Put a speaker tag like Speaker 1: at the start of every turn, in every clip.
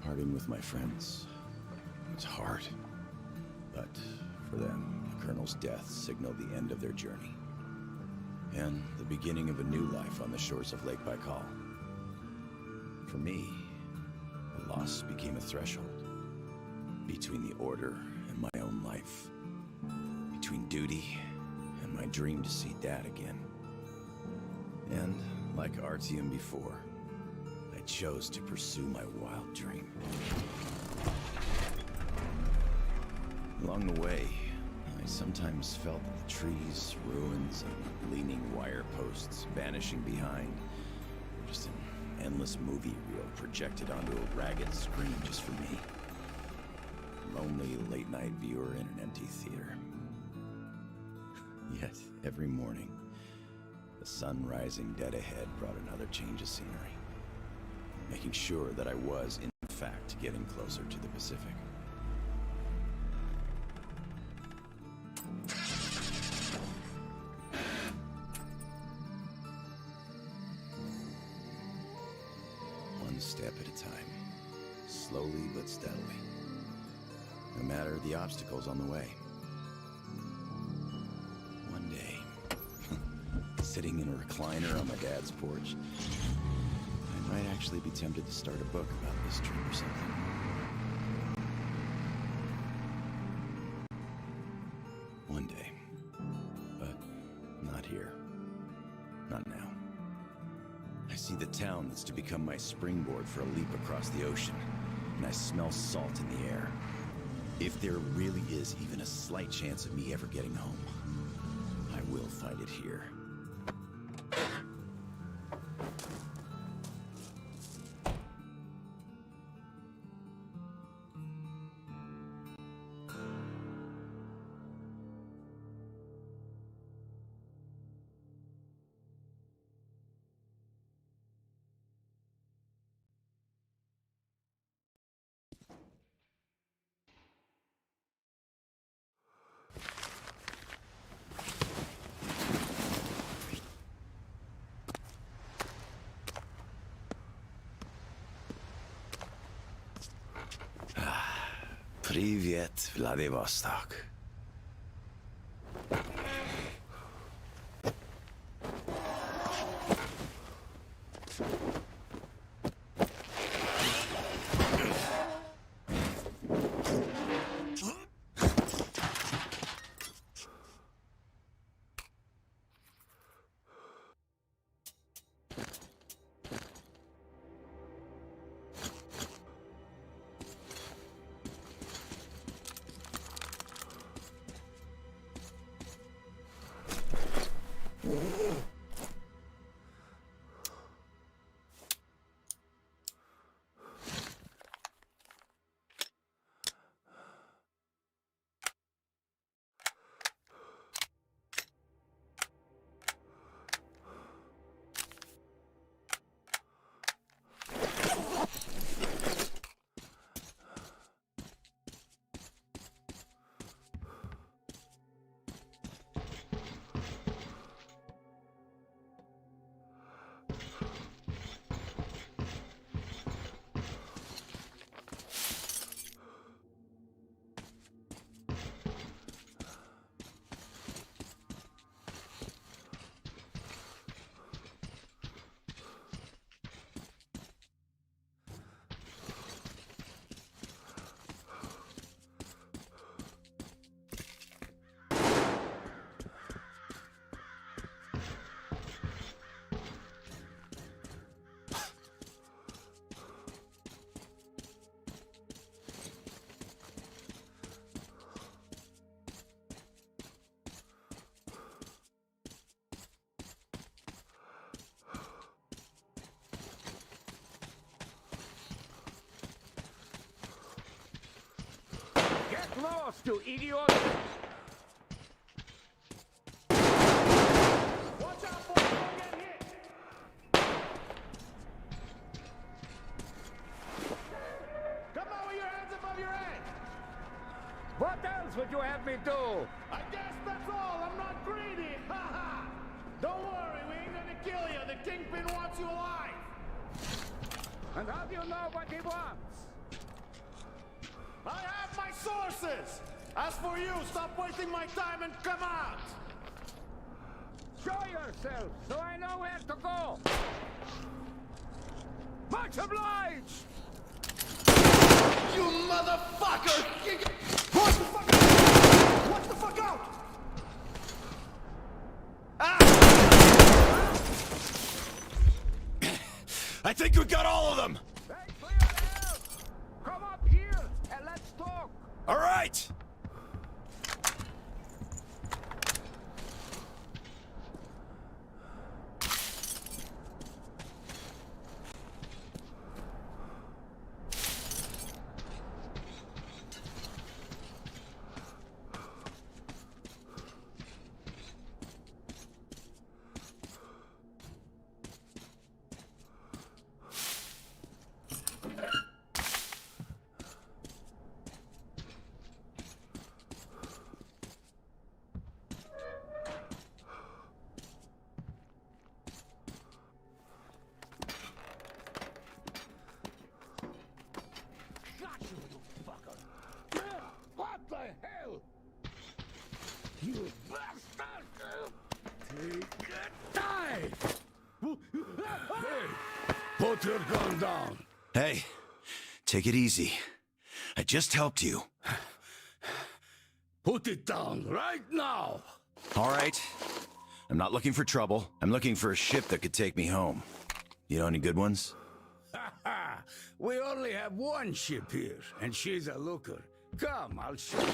Speaker 1: Parting with my friends was hard, but for them, the Colonel's death signaled the end of their journey, and the beginning of a new life on the shores of Lake Baikal. For me, the loss became a threshold between the Order and my own life, between duty and my dream to see Dad again. And like Artyom before, I chose to pursue my wild dream. Along the way, I sometimes felt that the trees, ruins, and leaning wire posts vanishing behind were just an endless movie reel projected onto a ragged screen just for me. A lonely late-night viewer in an empty theater. Yet, every morning, the sun rising dead ahead brought another change of scenery, making sure that I was, in fact, getting closer to the Pacific. One step at a time, slowly but steadily, no matter the obstacles on the way. One day, sitting in a recliner on my dad's porch, I might actually be tempted to start a book about this trip or something. One day. But not here. Not now. I see the town that's to become my springboard for a leap across the ocean, and I smell salt in the air. If there really is even a slight chance of me ever getting home, I will find it here. Привет, Vladivostok.
Speaker 2: Get lost, you idiot! Watch out, boy! Don't get hit! Come on with your hands above your head! What else would you have me do? I guess that's all. I'm not greedy. Ha ha! Don't worry, we ain't gonna kill you. The Kingpin wants you alive. And how do you know what he wants? sources! As for you, stop wasting my time and come out! Show yourself, so I know where to go! Much obliged! You motherfucker! Watch the fuck out! Watch the fuck out! Ah!
Speaker 1: I think we got all of them!
Speaker 2: Hey, clear it out! Come up here and let's talk!
Speaker 1: All right!
Speaker 2: Got you, you fucker! What the hell? You bastard! Take it time! Hey! Put your gun down!
Speaker 1: Hey, take it easy. I just helped you.
Speaker 2: Put it down right now!
Speaker 1: All right. I'm not looking for trouble. I'm looking for a ship that could take me home. You know any good ones?
Speaker 2: We only have one ship here, and she's a looker. Come, I'll show you.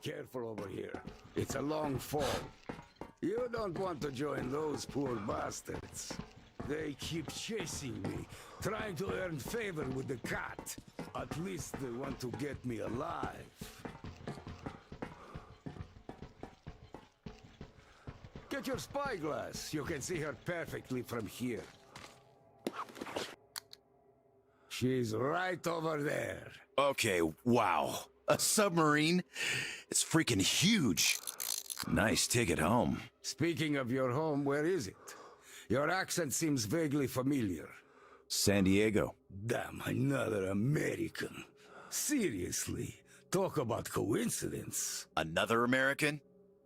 Speaker 2: Careful over here. It's a long fall. You don't want to join those poor bastards. They keep chasing me, trying to earn favor with the cat. At least they want to get me alive. Get your spyglass. You can see her perfectly from here. She's right over there.
Speaker 1: Okay, wow. A submarine? It's freaking huge. Nice ticket home.
Speaker 2: Speaking of your home, where is it? Your accent seems vaguely familiar.
Speaker 1: San Diego.
Speaker 2: Damn, another American. Seriously, talk about coincidence.
Speaker 1: Another American?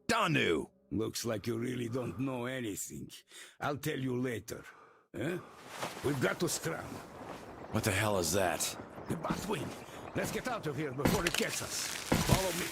Speaker 1: Danu!
Speaker 2: Looks like you really don't know anything. I'll tell you later. Huh? We've got to scram.
Speaker 1: What the hell is that?
Speaker 2: The Batwing. Let's get out of here before it gets us. Follow me.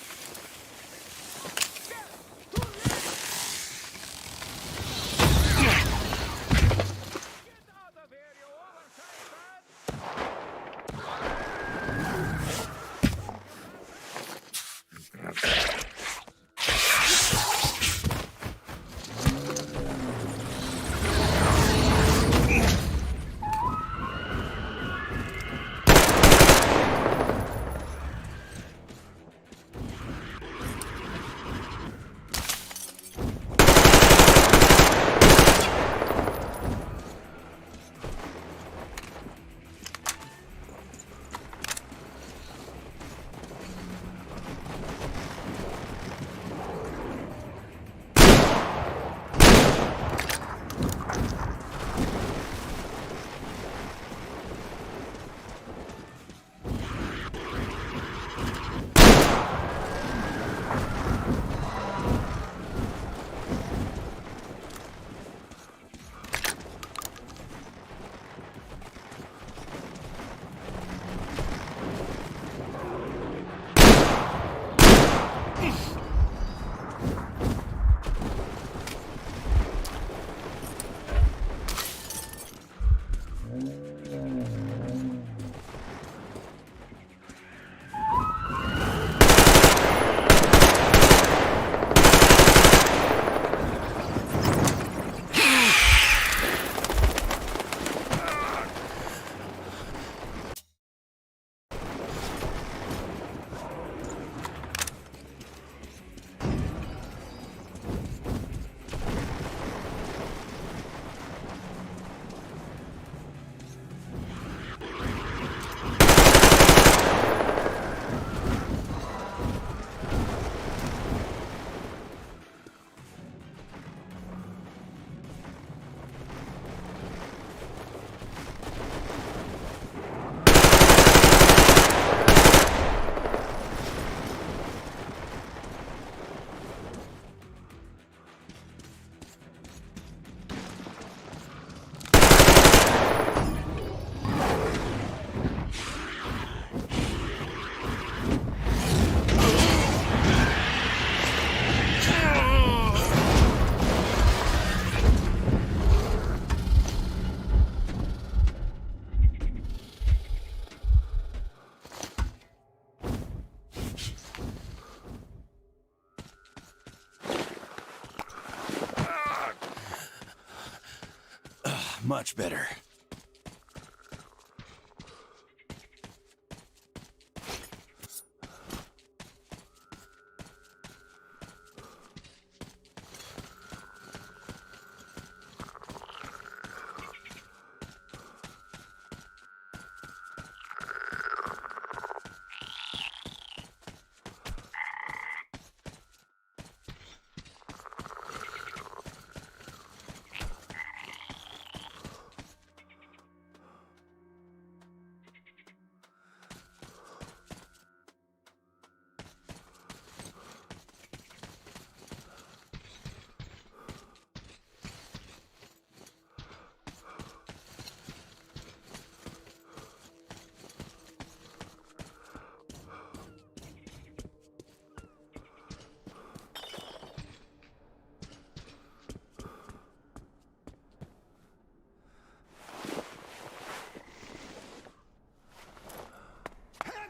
Speaker 1: Much better.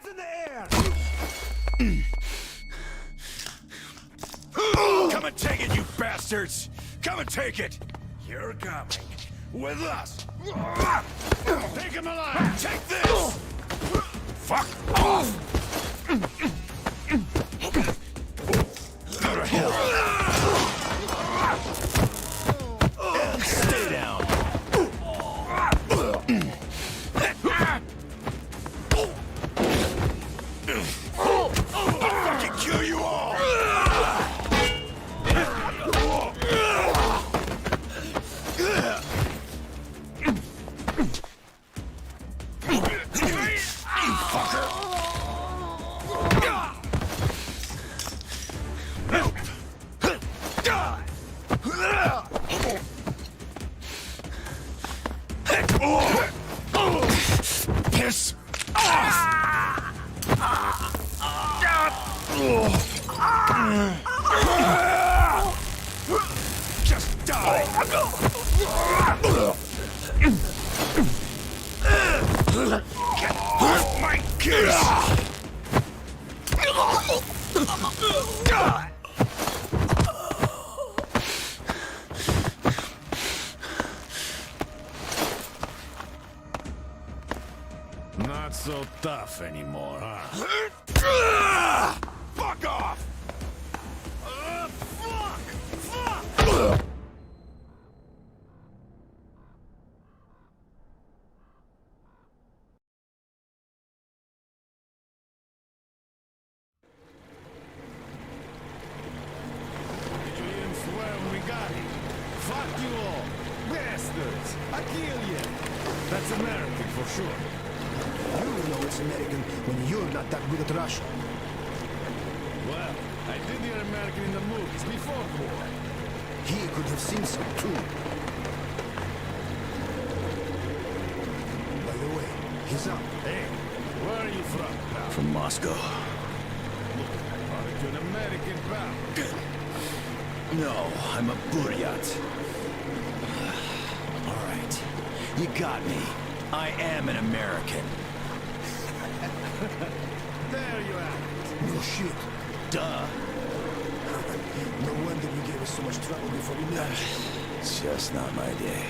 Speaker 2: In the air!
Speaker 1: Come and take it, you bastards! Come and take it! You're coming with us!
Speaker 2: Take him alive!
Speaker 1: Take this! Fuck off! Go to hell! And stay down! I'll fucking kill you all! Piss off! Just die! Get my kiss!
Speaker 2: Not so tough anymore, huh?
Speaker 1: Fuck off!
Speaker 2: Fuck! Did you hear him swear when we got him? Fuck you all! Bastards! I kill you! That's American for sure.
Speaker 3: You know it's American when you're not that good at Russian.
Speaker 2: Well, I did hear American in the movies before the war.
Speaker 3: He could have seen some too. By the way, he's up.
Speaker 2: Hey, where are you from, pal?
Speaker 1: From Moscow.
Speaker 2: Are you an American, pal?
Speaker 1: No, I'm a Buryat. All right, you got me. I am an American.
Speaker 2: There you are.
Speaker 3: No shit.
Speaker 1: Duh.
Speaker 3: No wonder you gave us so much trouble before we met.
Speaker 1: It's just not my day.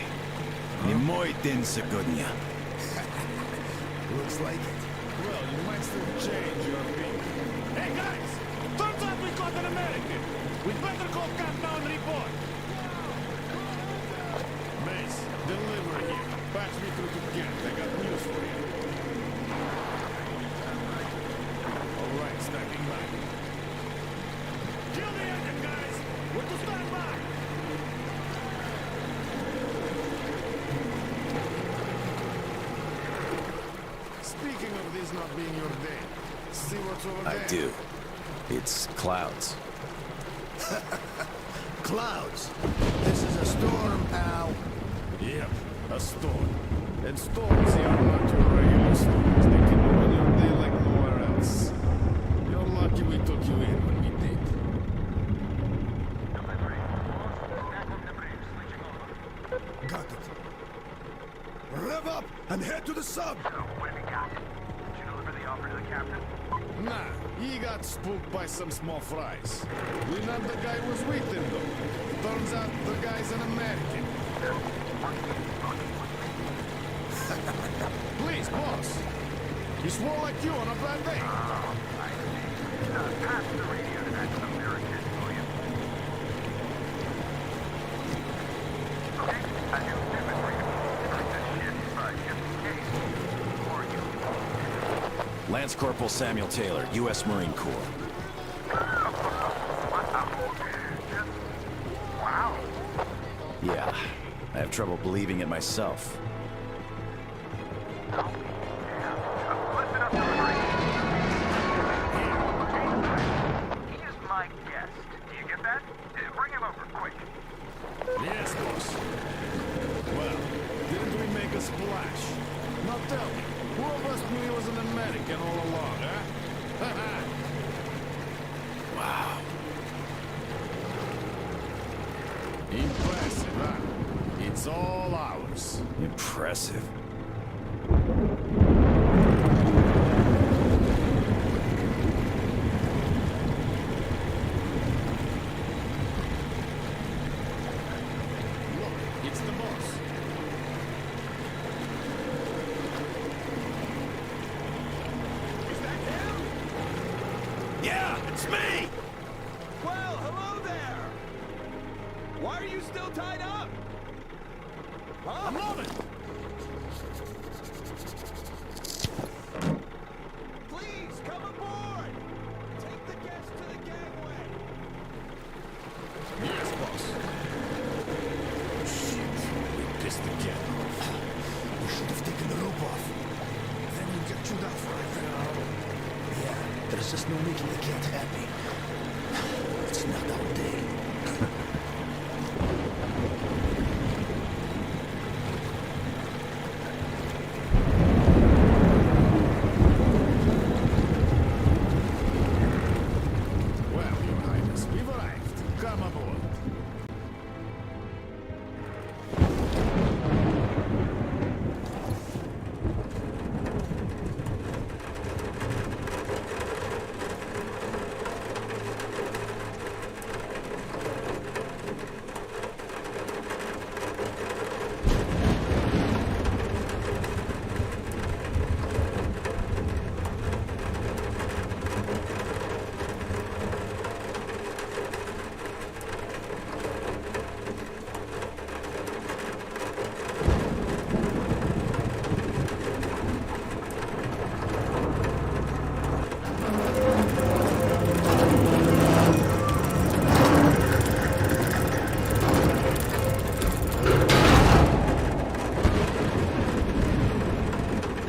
Speaker 1: Не мой день сегодня.
Speaker 3: Looks like it.
Speaker 2: Well, you might still change your opinion. Hey, guys! Turns out we caught an American! We'd better call Cap now and report! Mace, deliver here. Patch me through to Kent. I got news for you. All right, stepping back. Kill the engine, guys! We're to stand by! Speaking of this not being your day, see what's over there?
Speaker 1: I do. It's clouds.
Speaker 3: Clouds. This is a storm, pal.
Speaker 2: Yep, a storm. And storms here are not your regular storms. They can ruin your day like nowhere else. You're lucky we took you in when we did.
Speaker 3: Got it. Rev up and head to the sub.
Speaker 4: What have you got? Did you deliver the offer to the captain?
Speaker 2: Nah, he got spooked by some small fries. We know the guy was with him, though. Turns out the guy's an American. Boss, you swore like you on a bad day.
Speaker 4: I see. Pass the radio to that American, will you? Okay, I do typically like this shit, but just in case, who are you?
Speaker 1: Lance Corporal Samuel Taylor, U.S. Marine Corps.
Speaker 4: Wow.
Speaker 1: Yeah, I have trouble believing it myself.
Speaker 4: Listen up to the Marine. He is my guest. Do you get that? Bring him over, quick.
Speaker 2: Yes, boss. Well, didn't we make a splash? Now tell me, who of us knew he was an American all along, huh?
Speaker 1: Wow.
Speaker 2: Impressive, huh? It's all ours.
Speaker 1: Impressive.
Speaker 2: Look, it's the boss. Is that him?
Speaker 1: Yeah, it's me!
Speaker 2: Well, hello there! Why are you still tied up? Huh? I'm on it! Please, come aboard! Take the guests to the gangway! Yes, boss. Shit, we pissed again.
Speaker 3: We should have taken the rope off. Then we'd get chewed out for it. Yeah, there's just no making the cat happy. It's not our day.
Speaker 2: Well, Your Highness, we've arrived. Come aboard.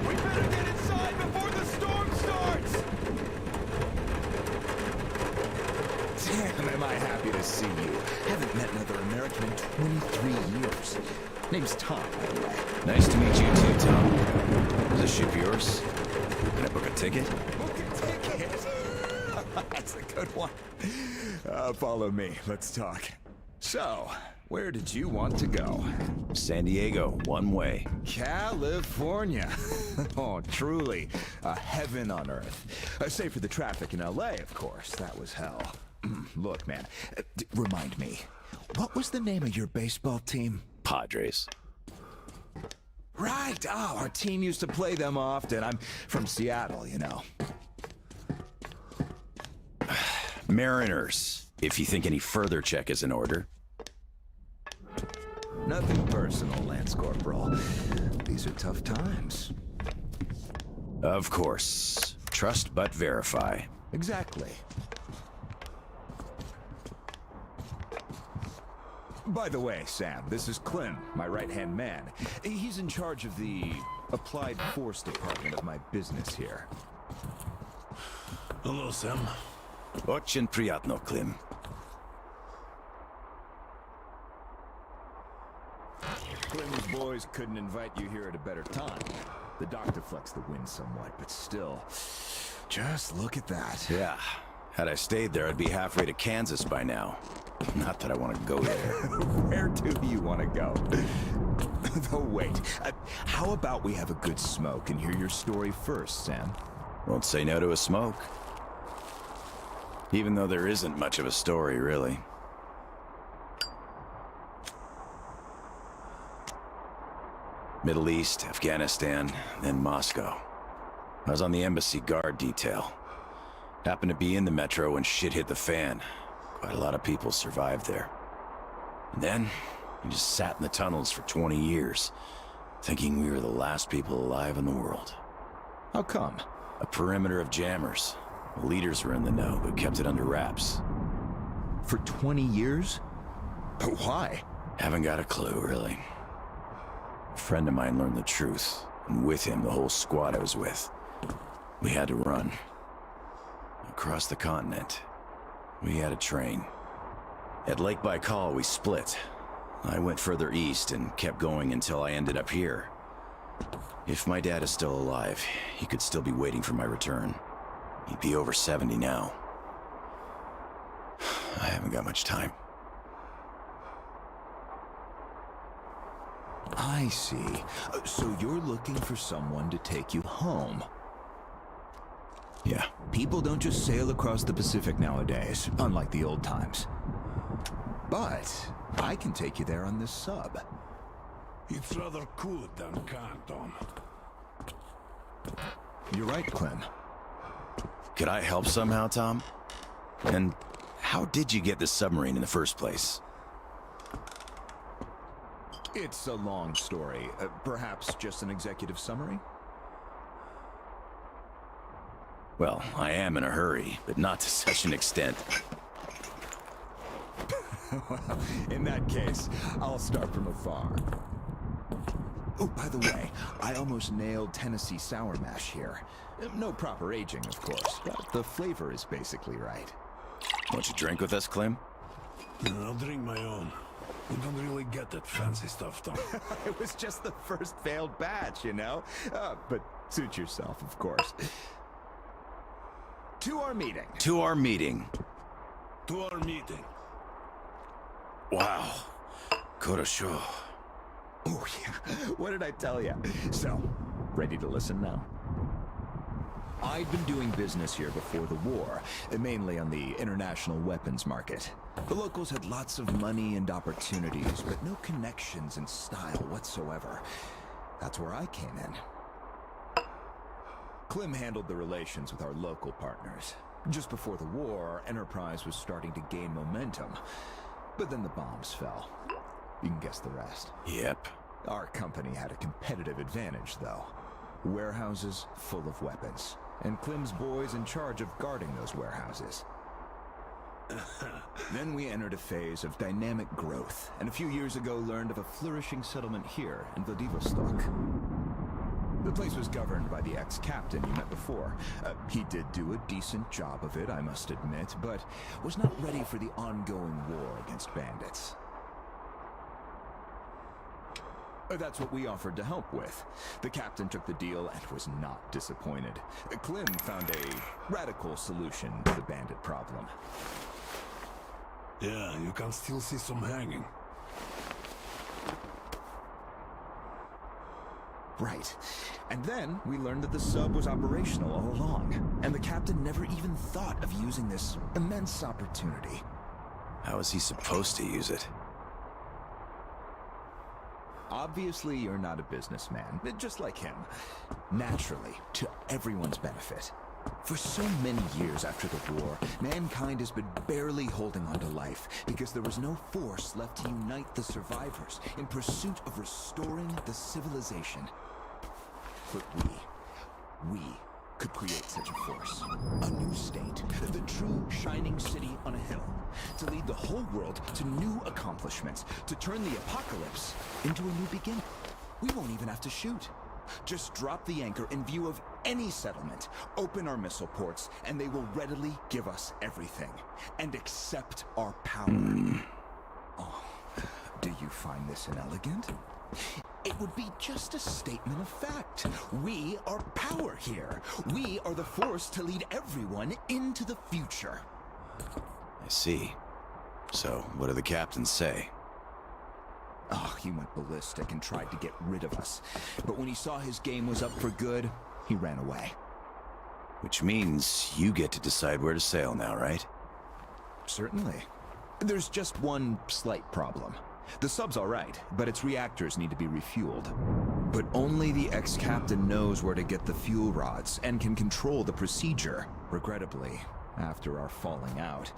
Speaker 2: We better get inside before the storm starts!
Speaker 5: Damn, am I happy to see you. Haven't met another American in 23 years. Name's Tom, by the way.
Speaker 1: Nice to meet you too, Tom. Is this ship yours? Can I book a ticket?
Speaker 5: Book a ticket! That's a good one. Follow me. Let's talk. So, where did you want to go?
Speaker 1: San Diego, one way.
Speaker 5: California. Oh, truly. A heaven on earth. Save for the traffic in LA, of course. That was hell. Look, man. Remind me. What was the name of your baseball team?
Speaker 1: Padres.
Speaker 5: Right. Oh, our team used to play them often. I'm from Seattle, you know.
Speaker 1: Mariners, if you think any further check is in order.
Speaker 5: Nothing personal, Lance Corporal. These are tough times.
Speaker 1: Of course. Trust but verify.
Speaker 5: Exactly. By the way, Sam, this is Clem, my right-hand man. He's in charge of the Applied Force department of my business here.
Speaker 2: Hello, Sam.
Speaker 1: Очень приятно, Clem.
Speaker 5: Clem's boys couldn't invite you here at a better time. The doctor flexed the wind somewhat, but still. Just look at that.
Speaker 1: Yeah. Had I stayed there, I'd be halfway to Kansas by now. Not that I want to go there.
Speaker 5: Where do you want to go? Though wait, how about we have a good smoke and hear your story first, Sam?
Speaker 1: Won't say no to a smoke. Even though there isn't much of a story, really. Middle East, Afghanistan, then Moscow. I was on the embassy guard detail. Happened to be in the metro when shit hit the fan. Quite a lot of people survived there. And then, we just sat in the tunnels for 20 years, thinking we were the last people alive in the world.
Speaker 5: How come?
Speaker 1: A perimeter of jammers. The leaders were in the know, but kept it under wraps.
Speaker 5: For 20 years? Why?
Speaker 1: Haven't got a clue, really. A friend of mine learned the truth, and with him, the whole squad I was with. We had to run. Across the continent. We had a train. At Lake Baikal, we split. I went further east and kept going until I ended up here. If my dad is still alive, he could still be waiting for my return. He'd be over 70 now. I haven't got much time.
Speaker 5: I see. So you're looking for someone to take you home.
Speaker 1: Yeah.
Speaker 5: People don't just sail across the Pacific nowadays, unlike the old times. But I can take you there on this sub.
Speaker 6: It's rather cool than can't, Tom.
Speaker 5: You're right, Clem.
Speaker 1: Could I help somehow, Tom? And how did you get this submarine in the first place?
Speaker 5: It's a long story. Perhaps just an executive summary?
Speaker 1: Well, I am in a hurry, but not to such an extent.
Speaker 5: Well, in that case, I'll start from afar. Oh, by the way, I almost nailed Tennessee sour mash here. No proper aging, of course, but the flavor is basically right.
Speaker 1: Want you drink with us, Clem?
Speaker 6: I'll drink my own. We don't really get that fancy stuff, Tom.
Speaker 5: It was just the first failed batch, you know? But suit yourself, of course. To our meeting.
Speaker 1: To our meeting.
Speaker 6: To our meeting.
Speaker 1: Wow. Korosho.
Speaker 5: Oh, yeah. What did I tell you? So, ready to listen now? I'd been doing business here before the war, mainly on the international weapons market. The locals had lots of money and opportunities, but no connections and style whatsoever. That's where I came in. Clem handled the relations with our local partners. Just before the war, our enterprise was starting to gain momentum. But then the bombs fell. You can guess the rest.
Speaker 1: Yep.
Speaker 5: Our company had a competitive advantage, though. Warehouses full of weapons. And Clem's boys in charge of guarding those warehouses. Then we entered a phase of dynamic growth, and a few years ago learned of a flourishing settlement here in Vladivostok. The place was governed by the ex-captain you met before. He did do a decent job of it, I must admit, but was not ready for the ongoing war against bandits. That's what we offered to help with. The captain took the deal and was not disappointed. Clem found a radical solution to the bandit problem.
Speaker 6: Yeah, you can still see some hanging.
Speaker 5: Right. And then we learned that the sub was operational all along, and the captain never even thought of using this immense opportunity.
Speaker 1: How is he supposed to use it?
Speaker 5: Obviously, you're not a businessman, just like him. Naturally, to everyone's benefit. For so many years after the war, mankind has been barely holding on to life because there was no force left to unite the survivors in pursuit of restoring the civilization. But we could create such a force. A new state, the true shining city on a hill, to lead the whole world to new accomplishments, to turn the apocalypse into a new beginning. We won't even have to shoot. Just drop the anchor in view of any settlement, open our missile ports, and they will readily give us everything, and accept our power. Oh, do you find this inelegant? It would be just a statement of fact. We are power here. We are the force to lead everyone into the future.
Speaker 1: I see. So, what do the captains say?
Speaker 5: Oh, he went ballistic and tried to get rid of us. But when he saw his game was up for good, he ran away.
Speaker 1: Which means you get to decide where to sail now, right?
Speaker 5: Certainly. There's just one slight problem. The sub's all right, but its reactors need to be refueled. But only the ex-captain knows where to get the fuel rods and can control the procedure. Regrettably, after our falling out,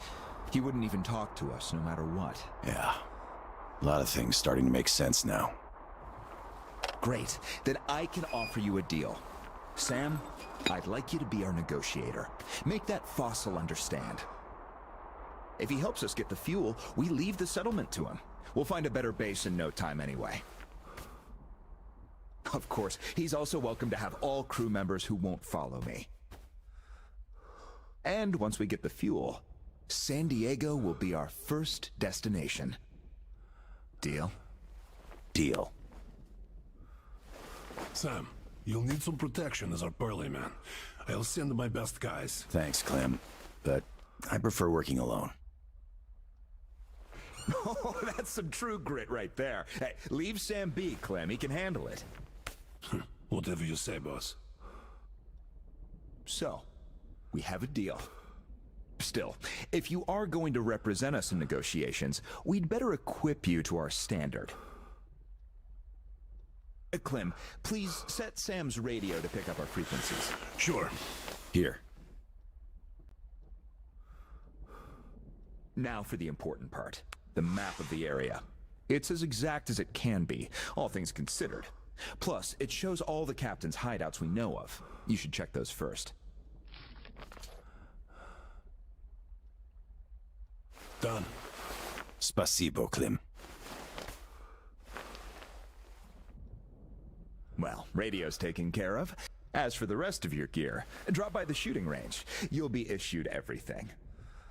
Speaker 5: he wouldn't even talk to us no matter what.
Speaker 1: Yeah. A lot of things starting to make sense now.
Speaker 5: Great. Then I can offer you a deal. Sam, I'd like you to be our negotiator. Make that fossil understand. If he helps us get the fuel, we leave the settlement to him. We'll find a better base in no time anyway. Of course, he's also welcome to have all crew members who won't follow me. And once we get the fuel, San Diego will be our first destination. Deal?
Speaker 1: Deal.
Speaker 6: Sam, you'll need some protection as our Pearly man. I'll send my best guys.
Speaker 1: Thanks, Clem. But I prefer working alone.
Speaker 5: Oh, that's some true grit right there. Hey, leave Sam be, Clem. He can handle it.
Speaker 6: Whatever you say, boss.
Speaker 5: So, we have a deal. Still, if you are going to represent us in negotiations, we'd better equip you to our standard. Clem, please set Sam's radio to pick up our frequencies.
Speaker 6: Sure.
Speaker 1: Here.
Speaker 5: Now for the important part. The map of the area. It's as exact as it can be, all things considered. Plus, it shows all the captain's hideouts we know of. You should check those first.
Speaker 6: Done.
Speaker 1: Spasibo, Clem.
Speaker 5: Well, radio's taken care of. As for the rest of your gear, drop by the shooting range. You'll be issued everything.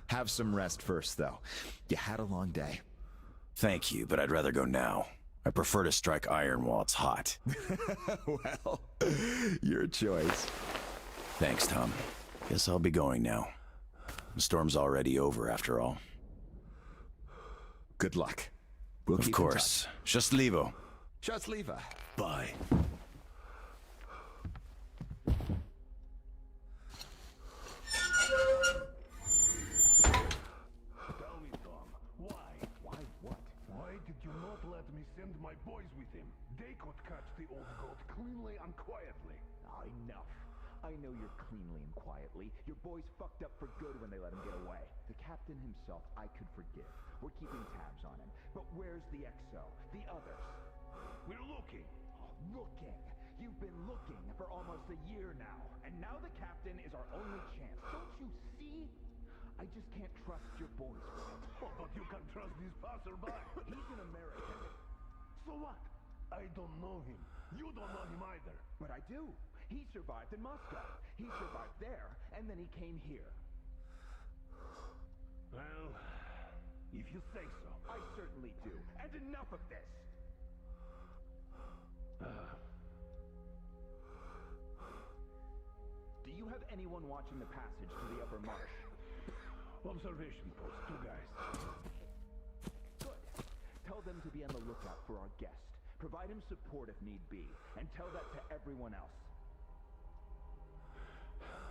Speaker 5: Have some rest first, though. You had a long day.
Speaker 1: Thank you, but I'd rather go now. I prefer to strike iron while it's hot.
Speaker 5: Well, your choice.
Speaker 1: Thanks, Tom. Guess I'll be going now. The storm's already over, after all.
Speaker 5: Good luck. We'll
Speaker 1: Of
Speaker 5: keep
Speaker 1: course. Счастливо.
Speaker 5: Счастливо.
Speaker 6: Bye. Tell me, Tom, why?
Speaker 5: Why what?
Speaker 6: Why did you not let me send my boys with him? They could catch the old goat cleanly and quietly.
Speaker 5: Enough. I know you're cleanly and quietly. Your boys fucked up for good when they let him get away. The captain himself, I could forgive. We're keeping tabs on him. But where's the XO? The others?
Speaker 6: We're looking.
Speaker 5: Looking. You've been looking for almost a year now. And now the captain is our only chance. Don't you see? I just can't trust your boys with it.
Speaker 6: Oh, but you can trust this passerby.
Speaker 5: He's an American.
Speaker 6: So what? I don't know him. You don't know him either.
Speaker 5: But I do. He survived in Moscow. He survived there, and then he came here.
Speaker 6: Well, if you say so.
Speaker 5: I certainly do. And enough of this! Do you have anyone watching the passage to the upper marsh?
Speaker 6: Observation post, 2 guys.
Speaker 5: Good. Tell them to be on the lookout for our guest. Provide him support if need be, and tell that to everyone else.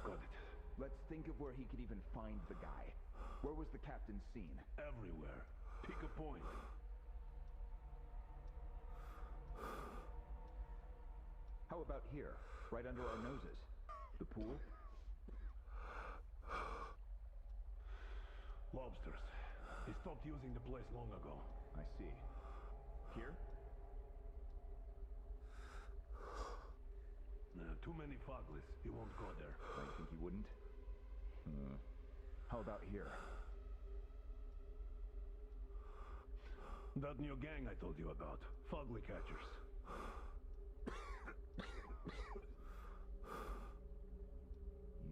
Speaker 6: Got it.
Speaker 5: Let's think of where he could even find the guy. Where was the captain seen?
Speaker 6: Everywhere. Pick a point.
Speaker 5: How about here, right under our noses? The pool?
Speaker 6: Lobsters. They stopped using the place long ago.
Speaker 5: I see. Here?
Speaker 6: Too many foglies. He won't go there.
Speaker 5: I think he wouldn't. How about here?
Speaker 6: That new gang I told you about. Fugly catchers.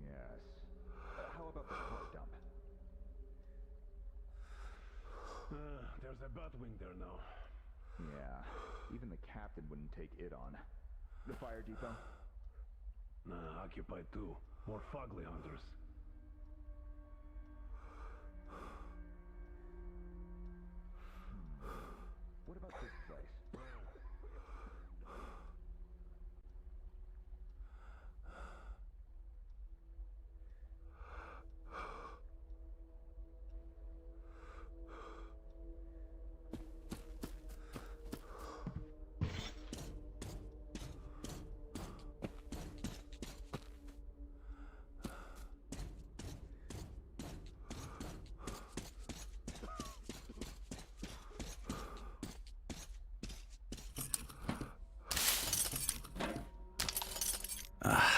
Speaker 5: Yes. How about the car dump?
Speaker 6: There's a Batwing there now.
Speaker 5: Yeah. Even the captain wouldn't take it on. The fire depot?
Speaker 6: Nah, occupied too. More fugly hunters.
Speaker 5: What about this place?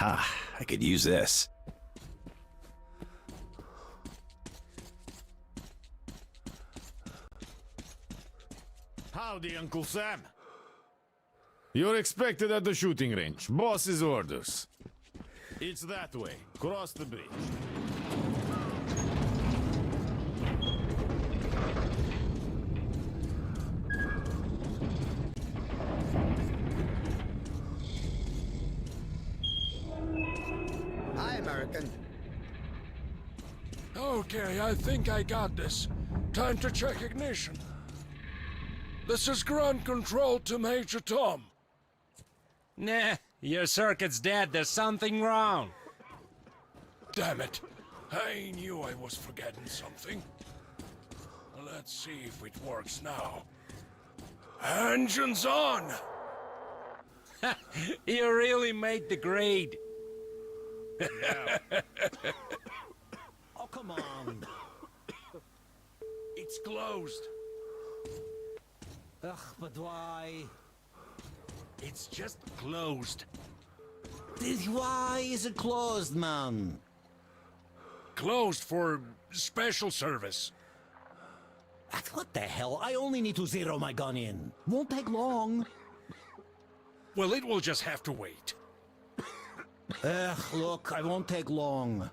Speaker 1: Aha, I could use this.
Speaker 2: Howdy, Uncle Sam. You're expected at the shooting range. Boss's orders. It's that way. Cross the bridge.
Speaker 3: Hi, American.
Speaker 7: Okay, I think I got this. Time to check ignition. This is ground control to Major Tom.
Speaker 8: Nah, your circuit's dead. There's something wrong.
Speaker 7: Damn it. I knew I was forgetting something. Let's see if it works now. Engines on!
Speaker 8: You really made the grade.
Speaker 3: Oh, come on.
Speaker 7: It's closed.
Speaker 3: Ugh, but why?
Speaker 7: It's just closed.
Speaker 3: Why is it closed, man?
Speaker 7: Closed for special service.
Speaker 3: What the hell? I only need to zero my gun in. Won't take long.
Speaker 7: Well, it will just have to wait.
Speaker 3: Ugh, look, I won't take long.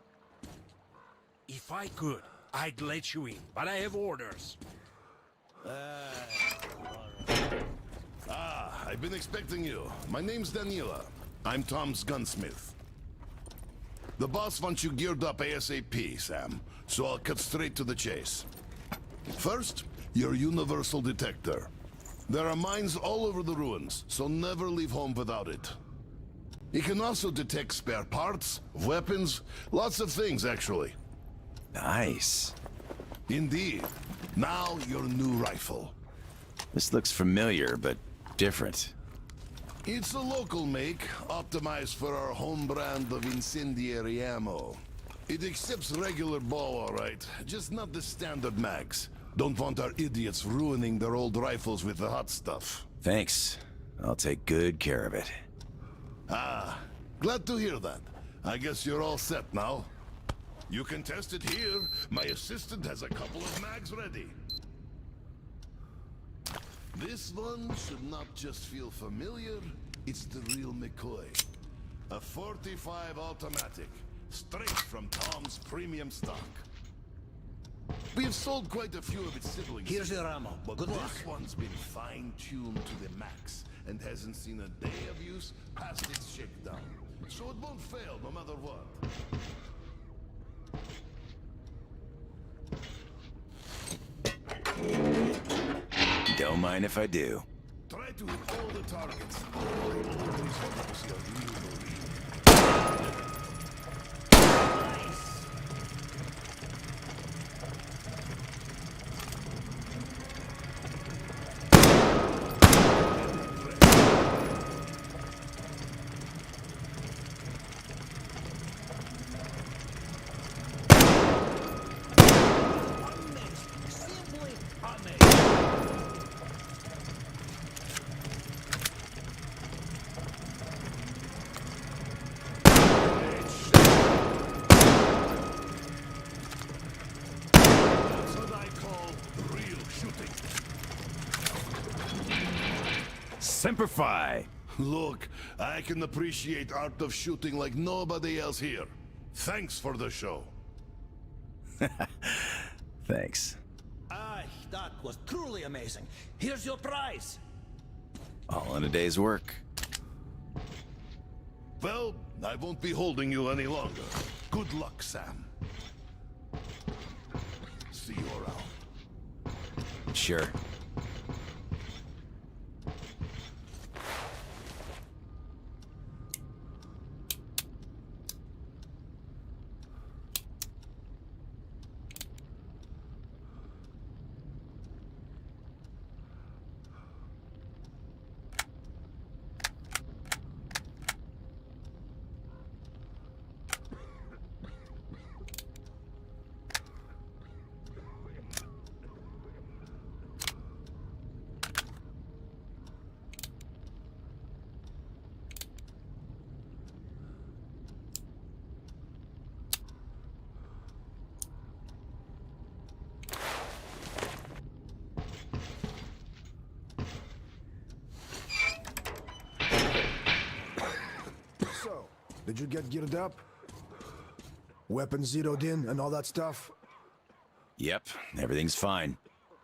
Speaker 7: If I could, I'd let you in, but I have orders.
Speaker 6: I've been expecting you. My name's Daniela. I'm Tom's gunsmith. The boss wants you geared up ASAP, Sam, so I'll cut straight to the chase. First, your universal detector. There are mines all over the ruins, so never leave home without it. It can also detect spare parts, weapons, lots of things, actually.
Speaker 1: Nice.
Speaker 6: Indeed. Now, your new rifle.
Speaker 1: This looks familiar, but different.
Speaker 6: It's a local make, optimized for our home brand of incendiary ammo. It accepts regular ball, all right, just not the standard mags. Don't want our idiots ruining their old rifles with the hot stuff.
Speaker 1: Thanks. I'll take good care of it.
Speaker 6: Ah, glad to hear that. I guess you're all set now. You can test it here. My assistant has a couple of mags ready. This one should not just feel familiar, it's the real McCoy. A 45 automatic, straight from Tom's premium stock. We've sold quite a few of its siblings.
Speaker 3: Here's your ammo.
Speaker 6: But
Speaker 3: Good luck.
Speaker 6: this one's been fine-tuned to the max and hasn't seen a day of use past its shakedown. So it won't fail no matter what.
Speaker 1: Don't mind if I do.
Speaker 6: Try to hit all the targets. I always wanted to see a real Marine.
Speaker 3: Simply amazing.
Speaker 6: That's what I call real shooting.
Speaker 1: Semper Fi.
Speaker 6: Look, I can appreciate art of shooting like nobody else here. Thanks for the show.
Speaker 1: Thanks.
Speaker 3: Aye, that was truly amazing. Here's your prize.
Speaker 1: All in a day's work.
Speaker 6: Well, I won't be holding you any longer. Good luck, Sam. See you around.
Speaker 1: Sure.
Speaker 3: Did you get geared up? Weapons zeroed in and all that stuff?
Speaker 1: Yep, everything's fine.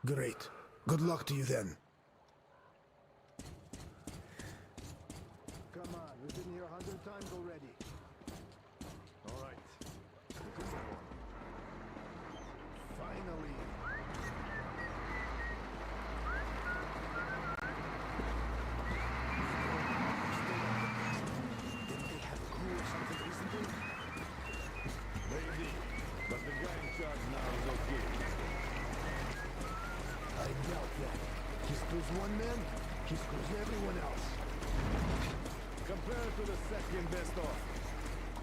Speaker 3: Great. Good luck to you then. Come on, we've been here 100 times already. All right. Finally. Didn't they have a coup or something recently?
Speaker 2: Maybe. But the guy in charge now is okay.
Speaker 3: I doubt that. He screws one man, he screws everyone else.
Speaker 2: Compared to the second best off.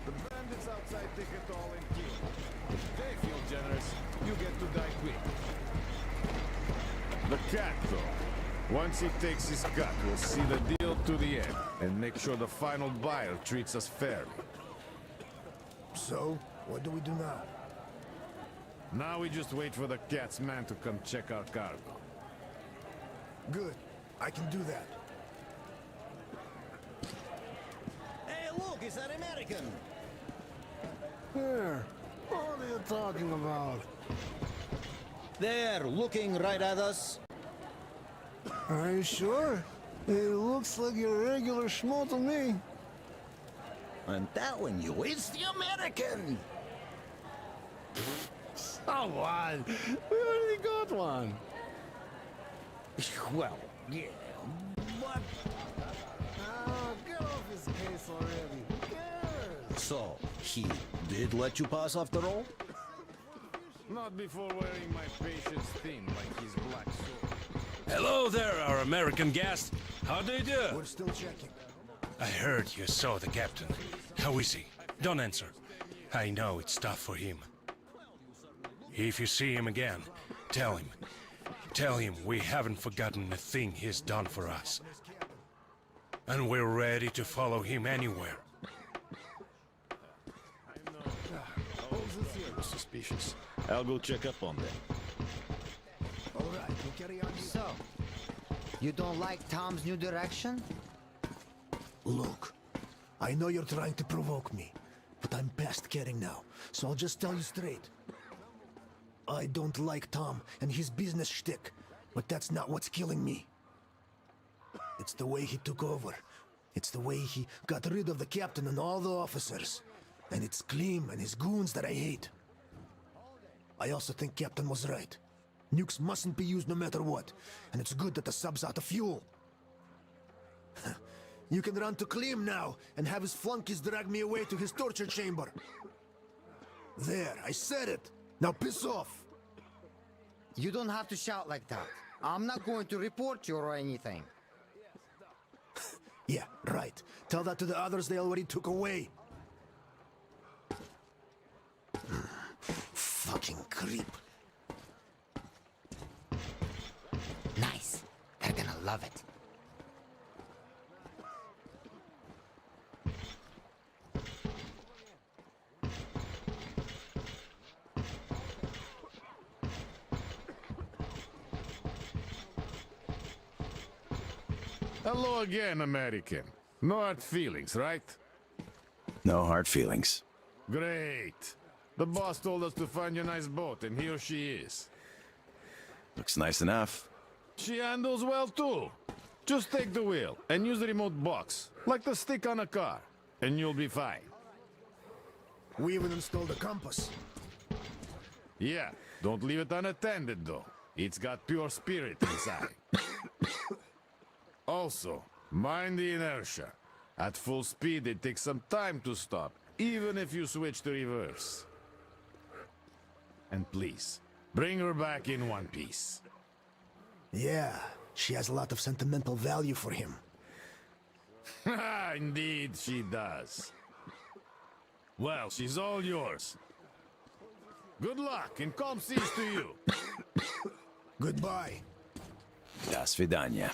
Speaker 2: The bandits outside take it all and kill. If they feel generous, you get to die quick. The cat, though. Once he takes his cut, we'll see the deal to the end and make sure the final buyer treats us fairly.
Speaker 3: So, what do we do now?
Speaker 2: Now we just wait for the cat's man to come check our cargo.
Speaker 3: Good. I can do that.
Speaker 9: Hey, look, it's an American.
Speaker 3: Here. What are you talking about?
Speaker 9: There, looking right at us.
Speaker 3: Are you sure? It looks like your regular schmo to me.
Speaker 9: I'm telling you, it's the American.
Speaker 2: Come on! We already got one!
Speaker 9: Well, yeah, but
Speaker 3: Get off his case already. Who cares?
Speaker 9: so he did let you pass after all?
Speaker 2: Not before wearing my patience thin like his black sword.
Speaker 8: Hello there, our American guest. How do you do?
Speaker 3: We're still checking.
Speaker 8: I heard you saw the captain. How is he? Don't answer. I know it's tough for him. If you see him again, tell him. Tell him we haven't forgotten a thing he's done for us. And we're ready to follow him anywhere.
Speaker 2: Suspicious. I'll go check up on them.
Speaker 3: All right, we'll carry on.
Speaker 10: So, you don't like Tom's new direction?
Speaker 3: Look, I know you're trying to provoke me, but I'm past caring now, so I'll just tell you straight. I don't like Tom and his business shtick, but that's not what's killing me. It's the way he took over. It's the way he got rid of the captain and all the officers. And it's Klim and his goons that I hate. I also think Captain was right. Nukes mustn't be used no matter what, and it's good that the sub's out of fuel. You can run to Klim now and have his flunkies drag me away to his torture chamber. There, I said it. Now piss off.
Speaker 10: You don't have to shout like that. I'm not going to report you or anything.
Speaker 3: Yeah, right. Tell that to the others they already took away. Fucking creep.
Speaker 10: Nice. They're gonna love it.
Speaker 2: Hello again, American. No hard feelings, right?
Speaker 1: No hard feelings.
Speaker 2: Great. The boss told us to find you a nice boat, and here she is.
Speaker 1: Looks nice enough.
Speaker 2: She handles well, too. Just take the wheel and use the remote box, like the stick on a car, and you'll be fine.
Speaker 3: We even installed a compass.
Speaker 2: Yeah, don't leave it unattended, though. It's got pure spirit inside. Also, mind the inertia. At full speed, it takes some time to stop, even if you switch to reverse. And please, bring her back in one piece.
Speaker 3: Yeah, she has a lot of sentimental value for him.
Speaker 2: Indeed, she does. Well, she's all yours. Good luck and calm seas to you.
Speaker 3: Goodbye.
Speaker 1: До свидания.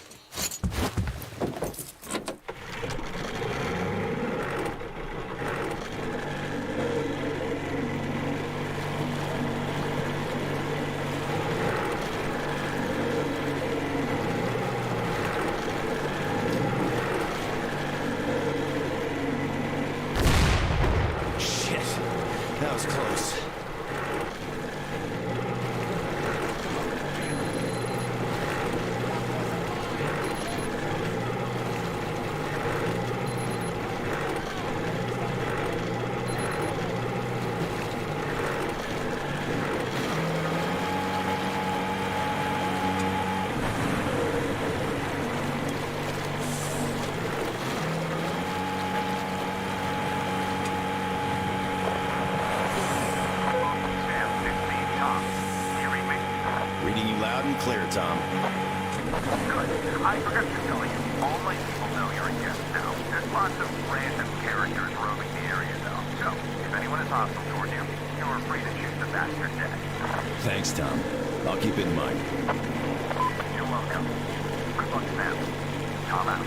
Speaker 5: That was close.
Speaker 4: Sam, it's me, Tom. You read me?
Speaker 1: Reading you loud and clear, Tom.
Speaker 4: Good. I forgot to tell you, all my people know you're a guest now. There's lots of random characters roaming the area, though. So, if anyone is hostile toward you, you're free to shoot the bastard dead.
Speaker 1: Thanks, Tom. I'll keep it in mind.
Speaker 4: You're welcome. Good luck, Sam. Tom out.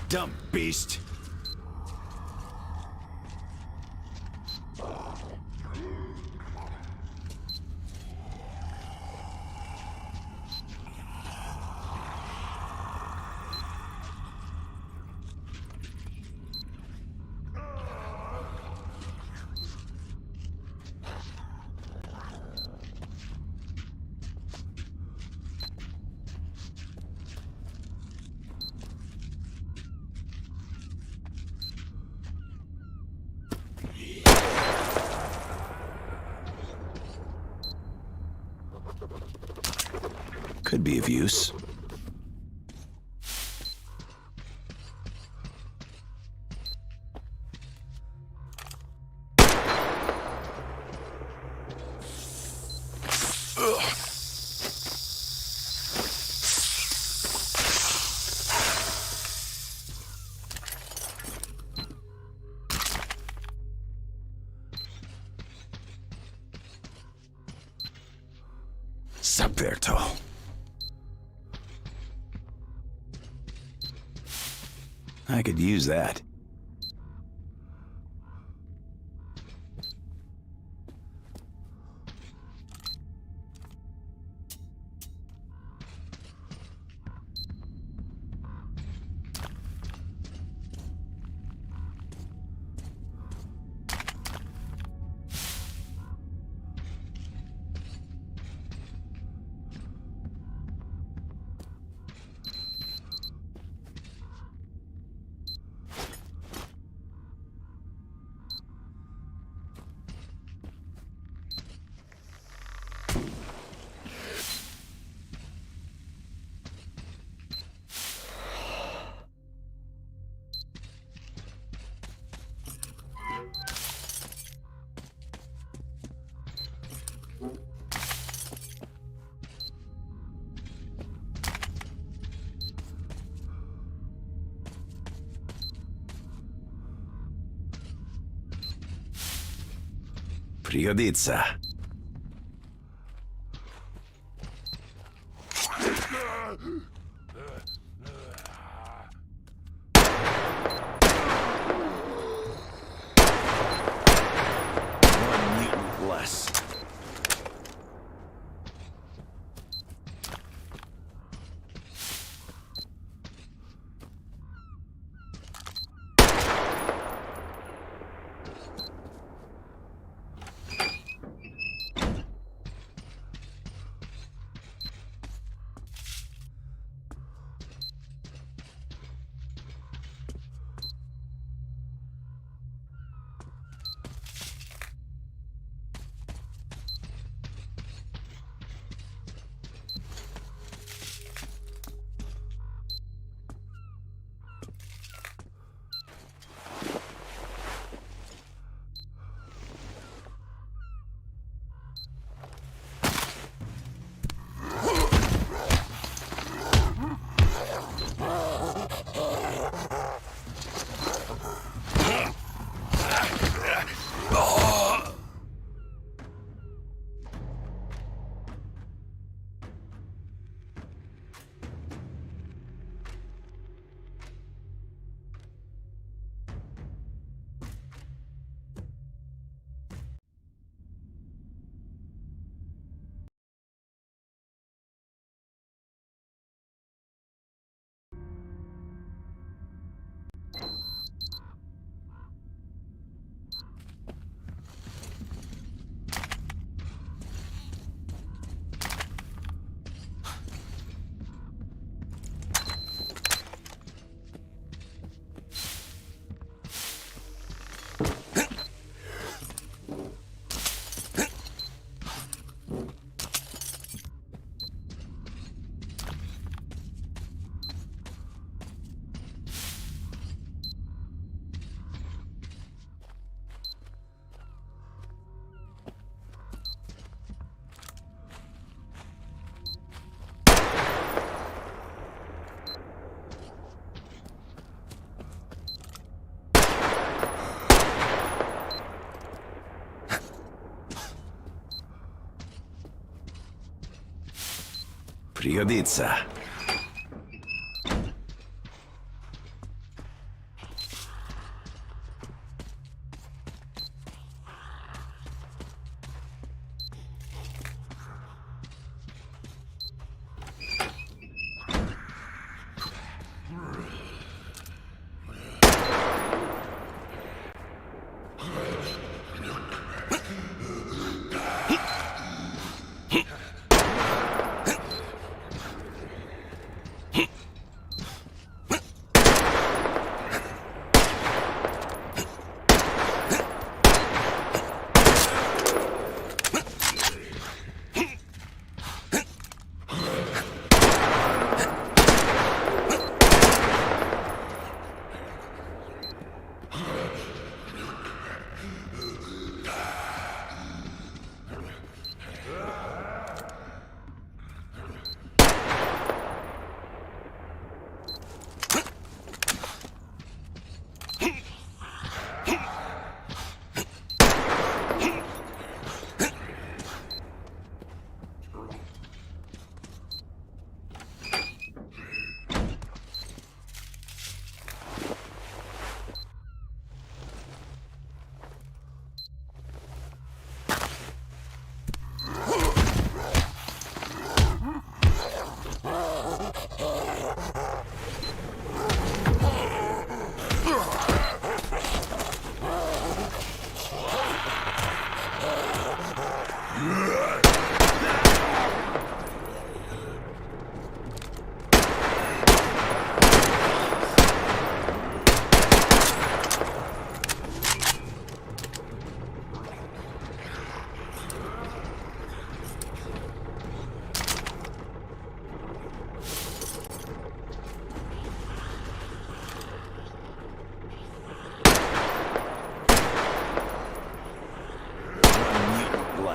Speaker 1: Dumb beast. Could be of use. Saberto. I could use that. Пригодится. One mutant less. Пригодится.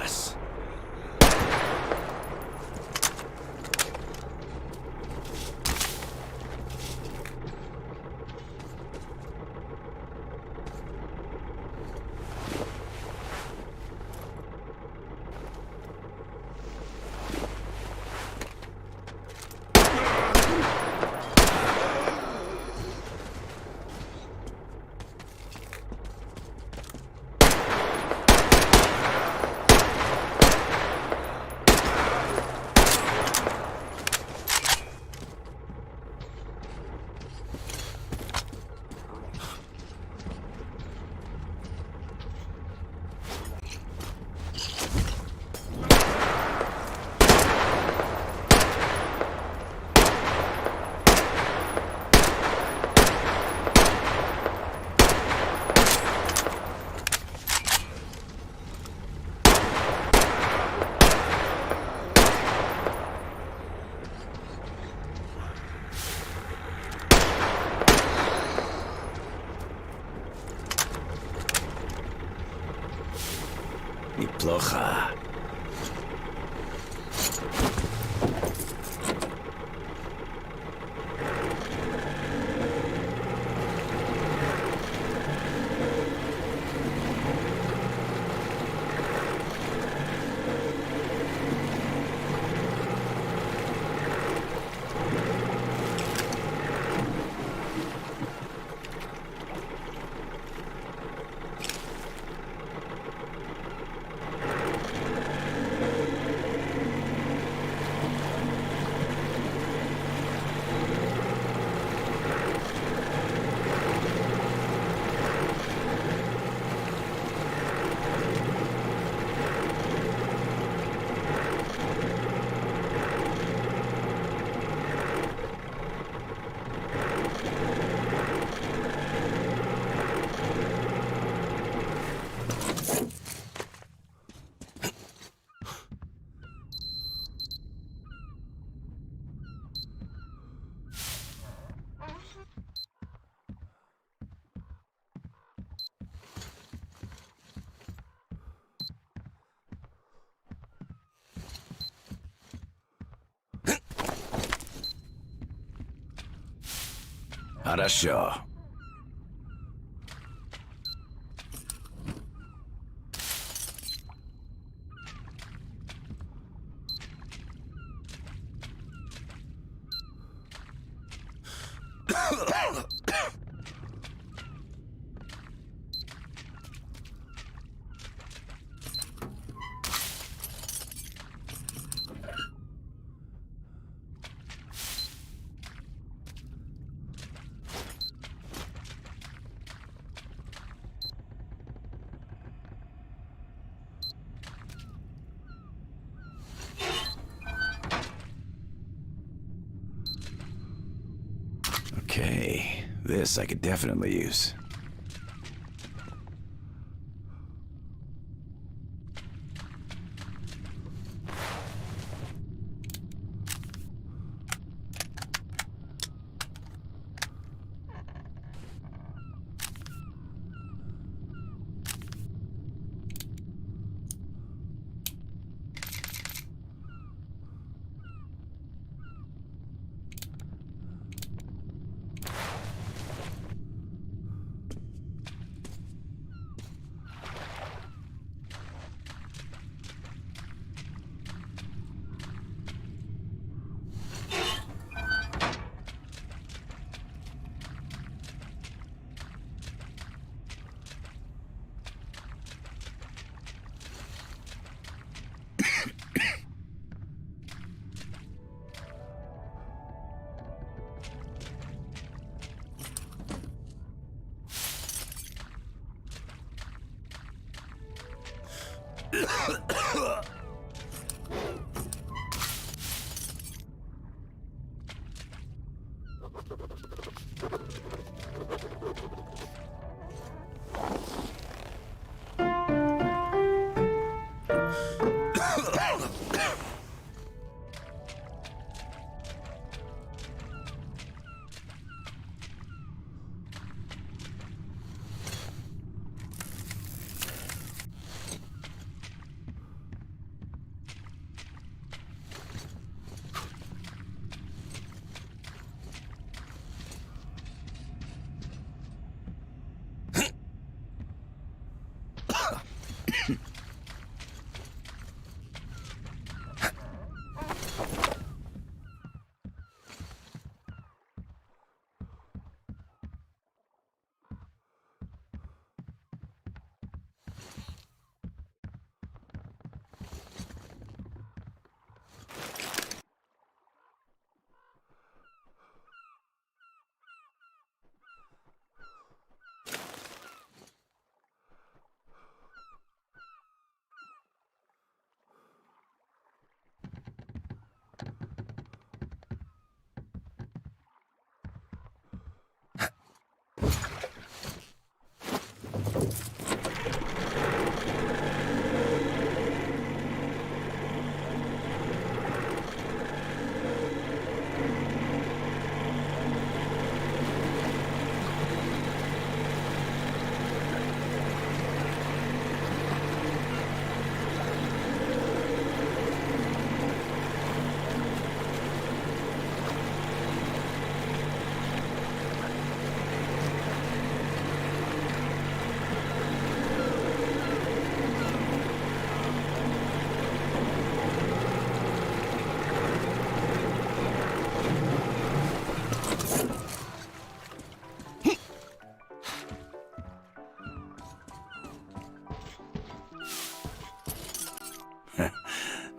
Speaker 1: Less. Неплохо. Хорошо. Okay, this I could definitely use.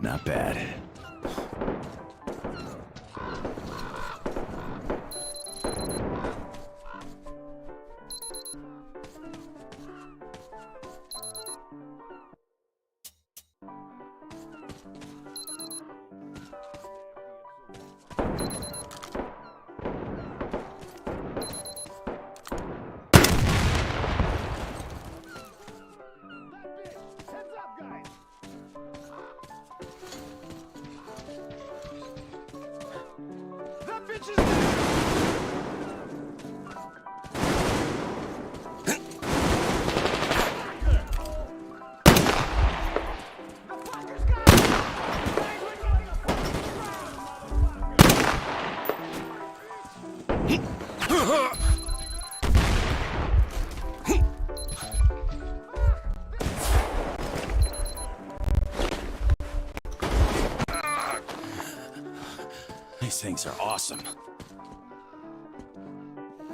Speaker 1: Not bad. These things are awesome.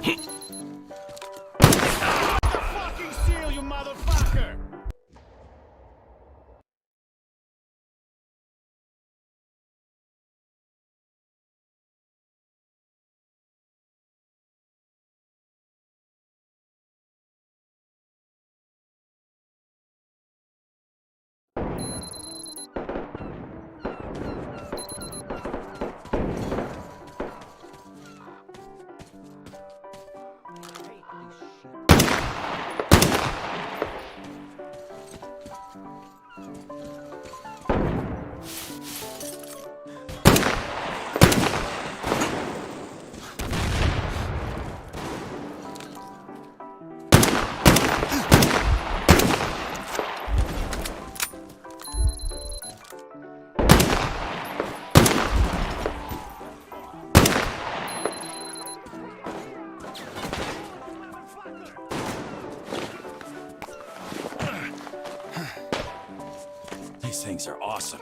Speaker 2: Fucking seal, you motherfucker!
Speaker 1: These things are awesome.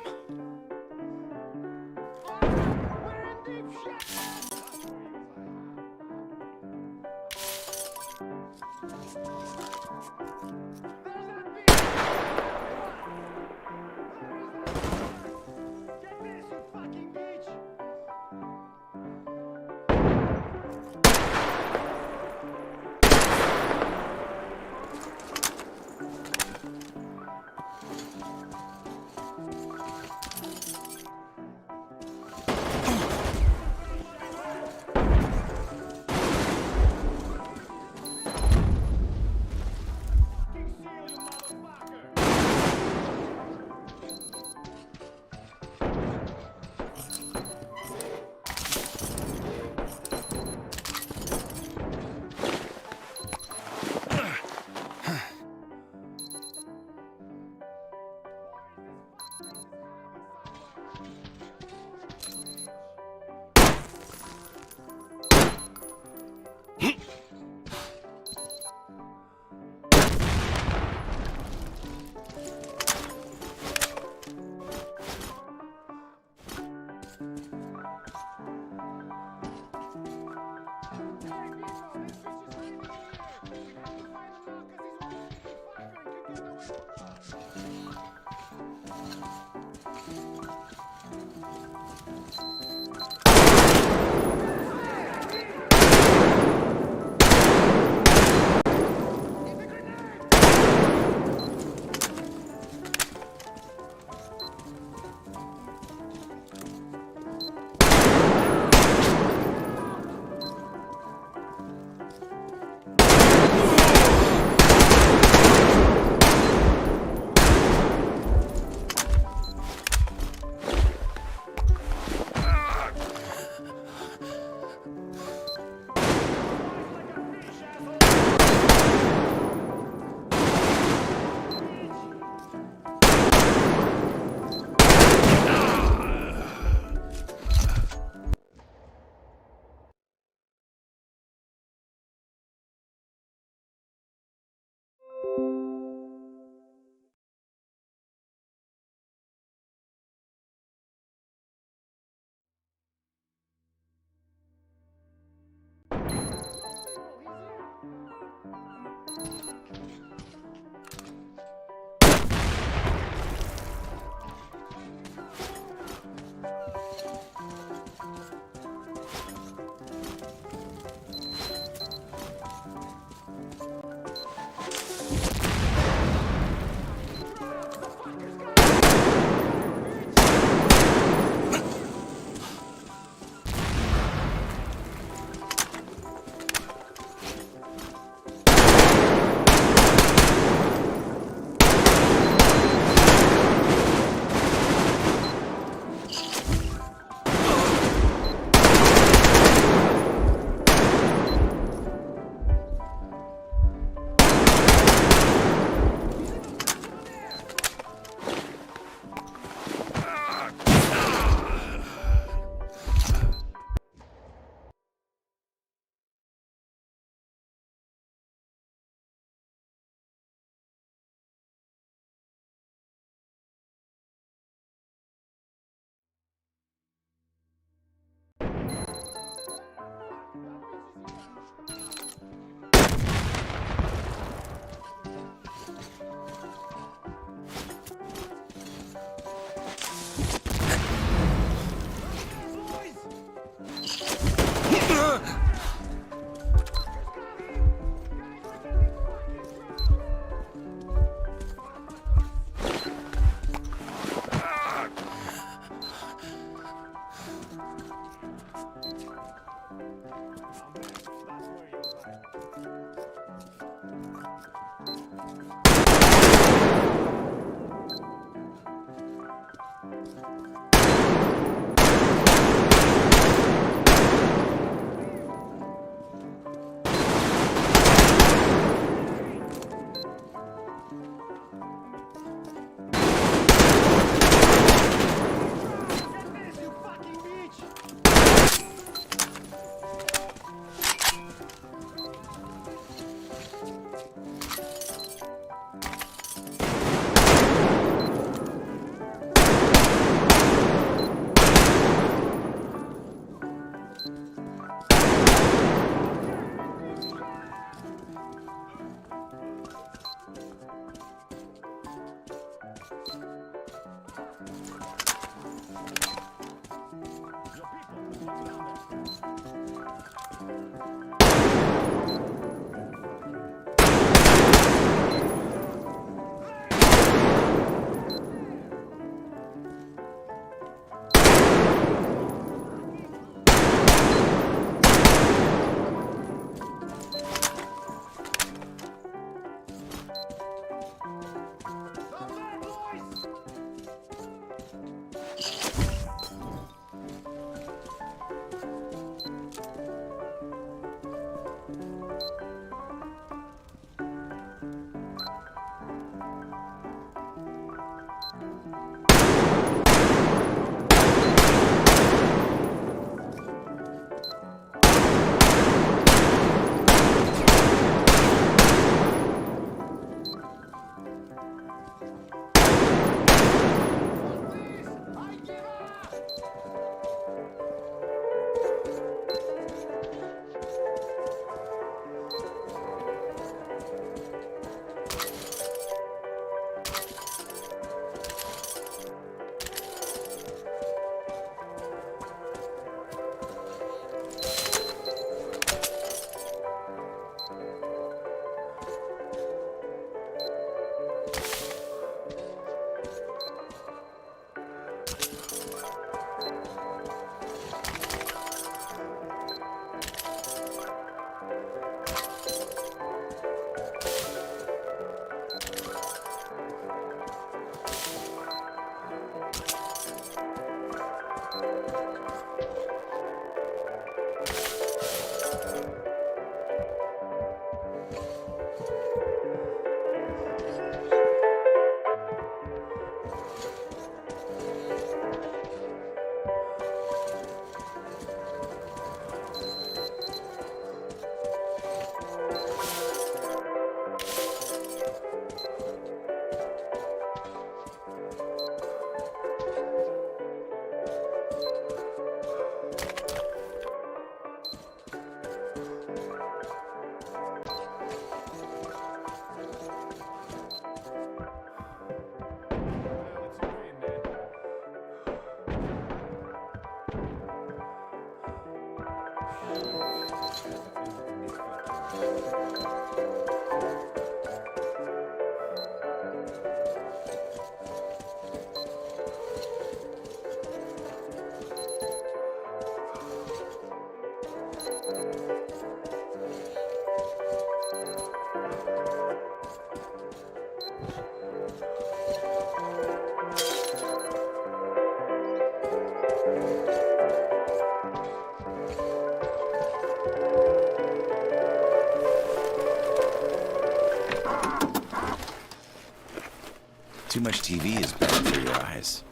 Speaker 1: Too much TV is bad for your eyes.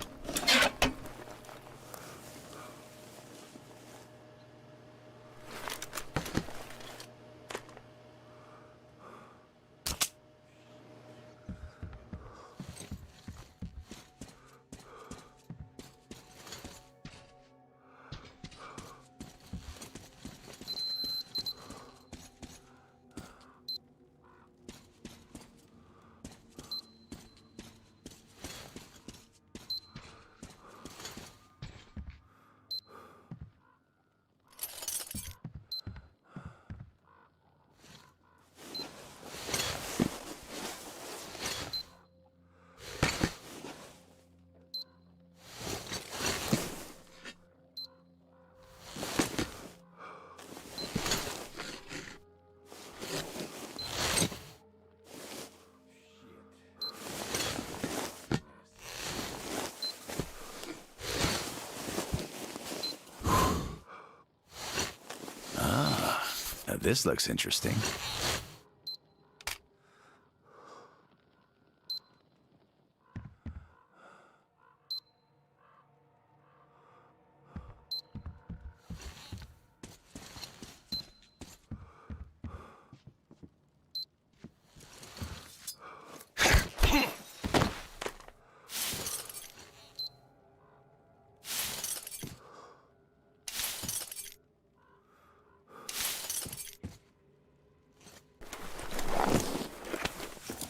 Speaker 1: This looks interesting.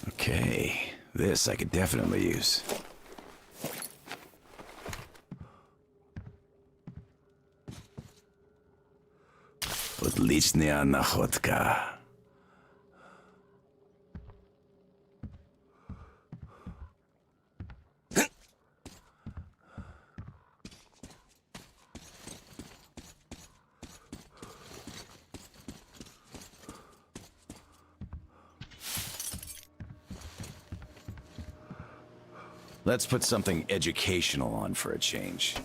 Speaker 1: Okay, this I could definitely use. Отличная находка. Let's put something educational on for a change.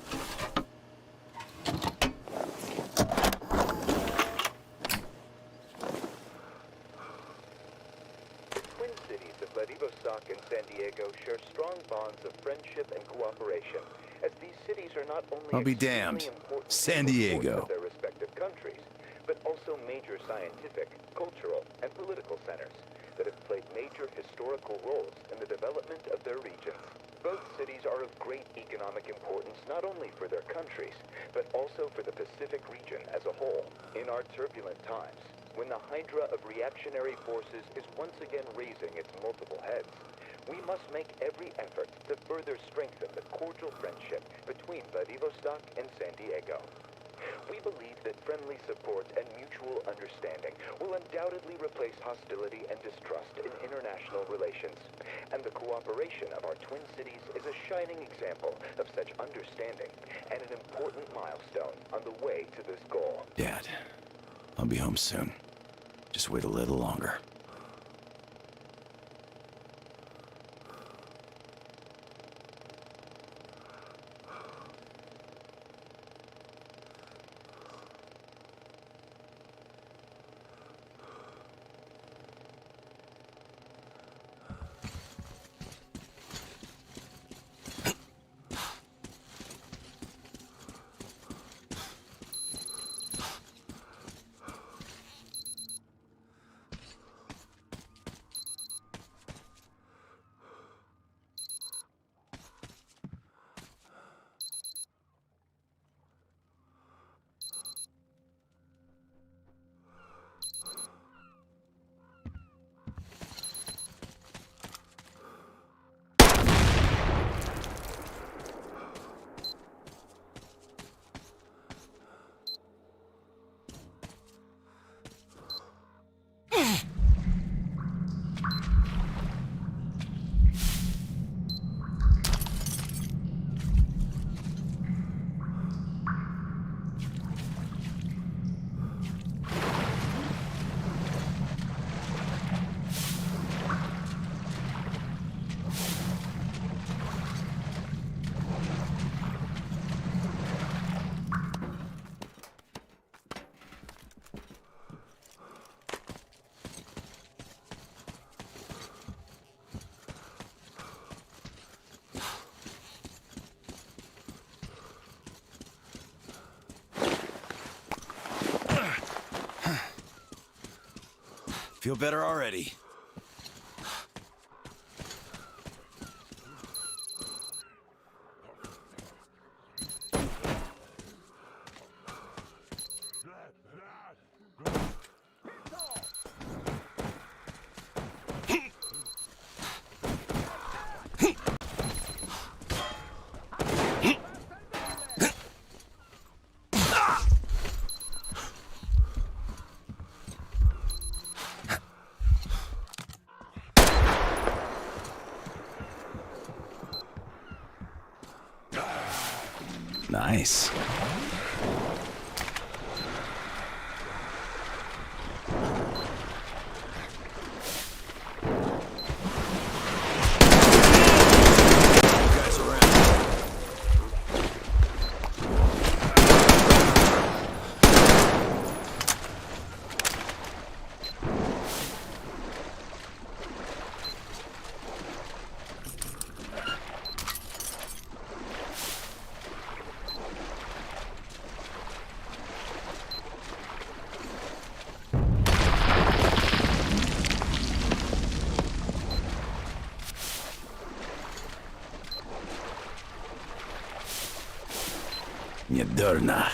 Speaker 11: The Twin Cities of Vladivostok and San Diego share strong bonds of friendship and cooperation, as these cities are not only
Speaker 1: I'll be
Speaker 11: extremely
Speaker 1: damned.
Speaker 11: important
Speaker 1: San
Speaker 11: ports
Speaker 1: Diego.
Speaker 11: of their respective countries, but also major scientific, cultural, and political centers that have played major historical roles in the development of their regions. Both cities are of great economic importance not only for their countries, but also for the Pacific region as a whole. In our turbulent times, when the hydra of reactionary forces is once again raising its multiple heads, we must make every effort to further strengthen the cordial friendship between Vladivostok and San Diego. We believe that friendly support and mutual understanding will undoubtedly replace hostility and distrust in international relations. And the cooperation of our twin cities is a shining example of such understanding and an important milestone on the way to this goal.
Speaker 1: Dad, I'll be home soon. Just wait a little longer. Feel better already. Nice. Guys around. Durna.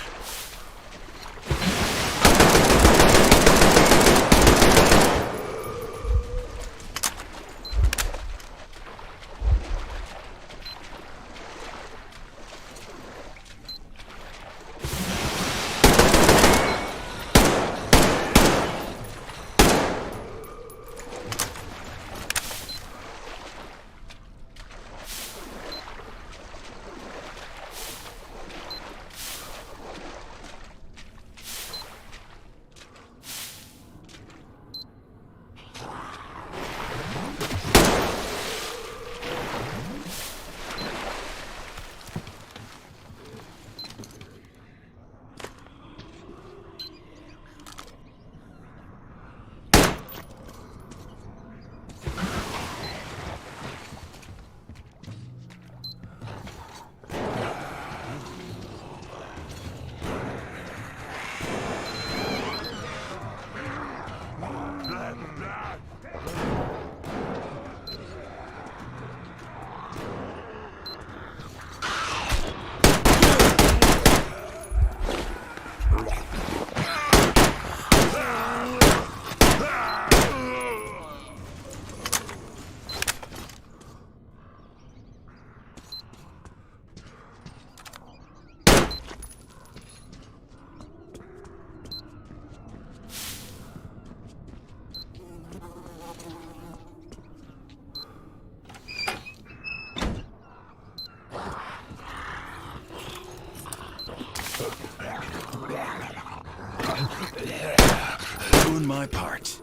Speaker 1: Doing my part.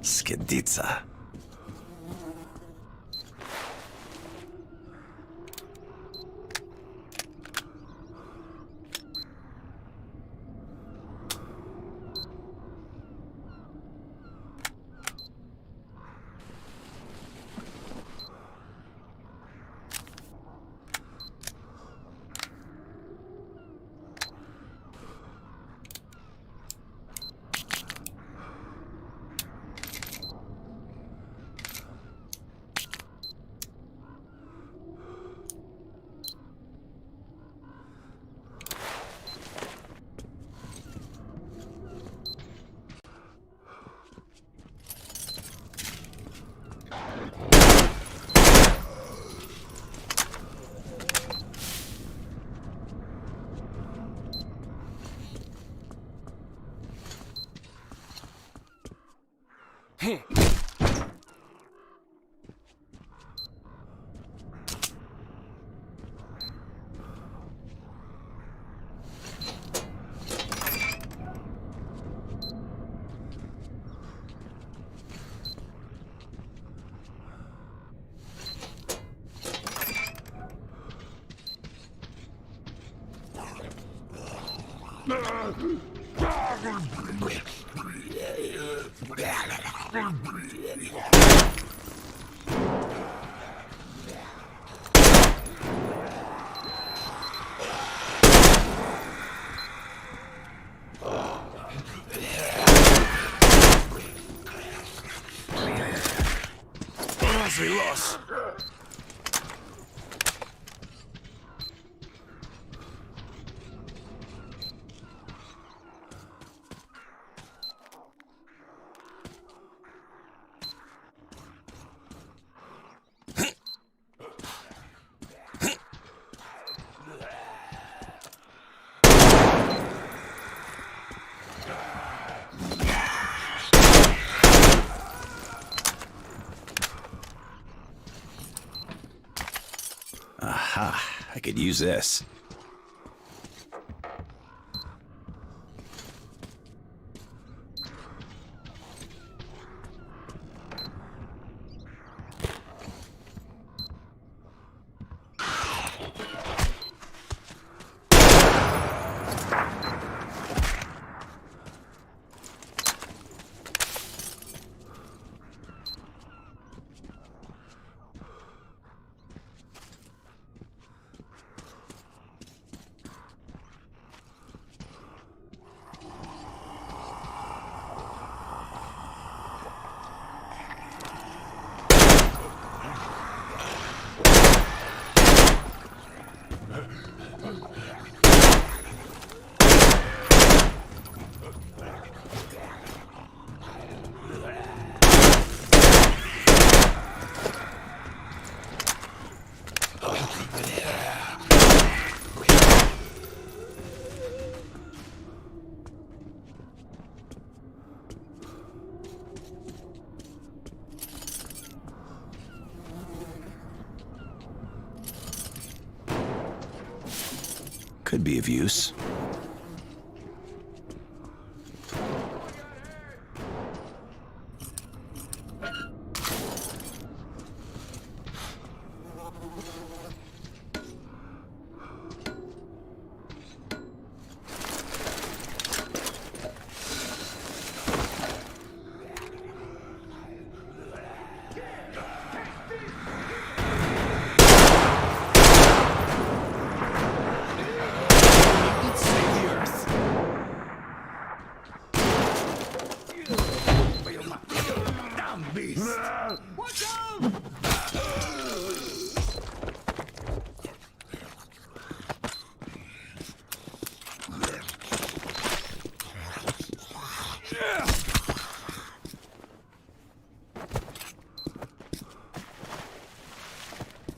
Speaker 1: Skedica. Lost. Aha, I could use this. Could be of use.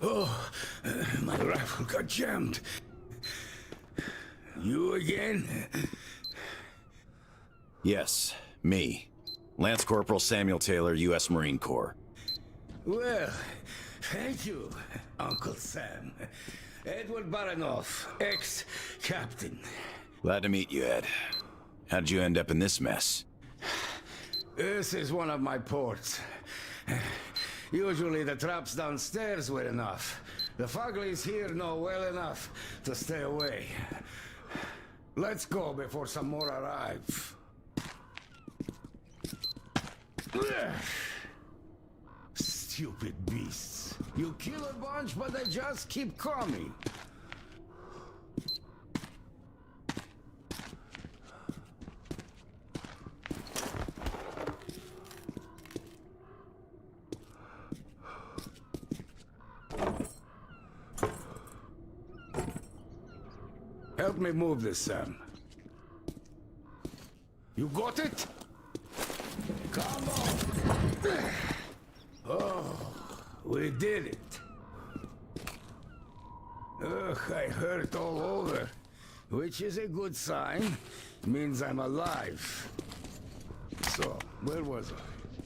Speaker 2: Oh, my rifle got jammed. You again?
Speaker 1: Yes, me. Lance Corporal Samuel Taylor, U.S. Marine Corps.
Speaker 2: Well, thank you, Uncle Sam. Edward Baranoff, ex-captain.
Speaker 1: Glad to meet you, Ed. How'd you end up in this mess?
Speaker 2: This is one of my ports. Usually the traps downstairs were enough. The Fuglies here know well enough to stay away. Let's go before some more arrive. Stupid beasts. You kill a bunch, but they just keep coming. Help me move this, Sam. You got it? Come on! Oh, we did it. Ugh, I hurt all over, which is a good sign. Means I'm alive. So, where was I?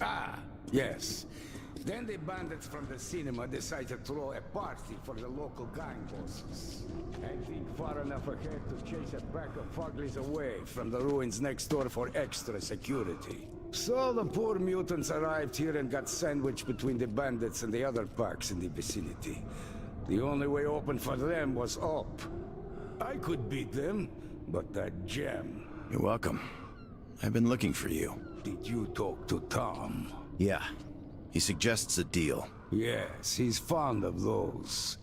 Speaker 2: Ah, yes. Then the bandits from the cinema decided to throw a party for the local gang bosses. I think far enough ahead to chase a pack of Fuglies away from the ruins next door for extra security. So the poor mutants arrived here and got sandwiched between the bandits and the other packs in the vicinity. The only way open for them was up. I could beat them, but that gem...
Speaker 1: You're welcome. I've been looking for you.
Speaker 2: Did you talk to Tom?
Speaker 1: Yeah. He suggests a deal.
Speaker 2: Yes, he's fond of those.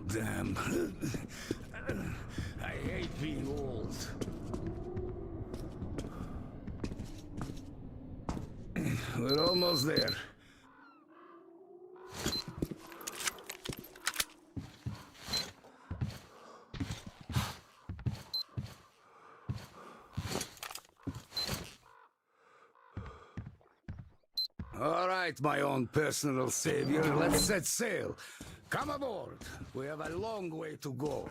Speaker 2: Damn. I hate being old. We're almost there. All right, my own personal savior, let's set sail. Come aboard. We have a long way to go.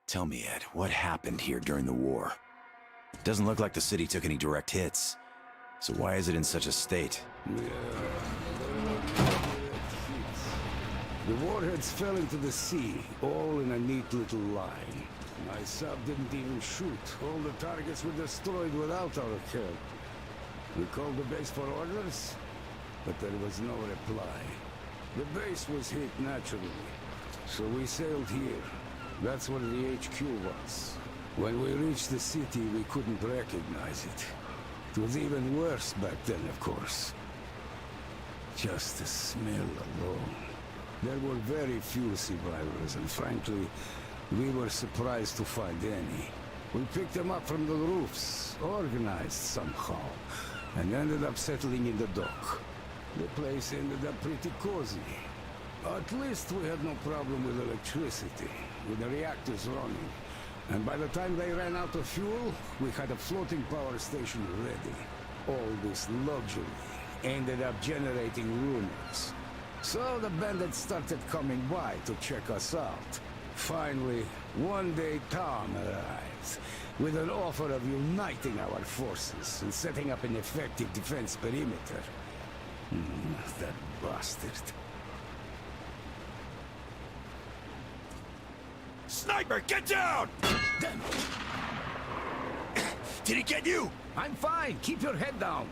Speaker 1: Tell me, Ed, what happened here during the war? Doesn't look like the city took any direct hits. So why is it in such a state?
Speaker 2: The warheads fell into the sea, all in a neat little line. My sub didn't even shoot. All the targets were destroyed without our help. We called the base for orders, but there was no reply. The base was hit naturally, so we sailed here. That's where the HQ was. When we reached the city, we couldn't recognize it. It was even worse back then, of course. Just the smell alone. There were very few survivors, and frankly, we were surprised to find any. We picked them up from the roofs, organized somehow, and ended up settling in the dock. The place ended up pretty cozy. At least we had no problem with electricity. with the reactors running. And by the time they ran out of fuel, we had a floating power station ready. All this luxury ended up generating rumors. So the bandits started coming by to check us out. Finally, one day Tom arrives with an offer of uniting our forces and setting up an effective defense perimeter. That bastard.
Speaker 5: Sniper, get down!
Speaker 2: Damn.
Speaker 5: Did he get you?
Speaker 2: I'm fine. Keep your head down.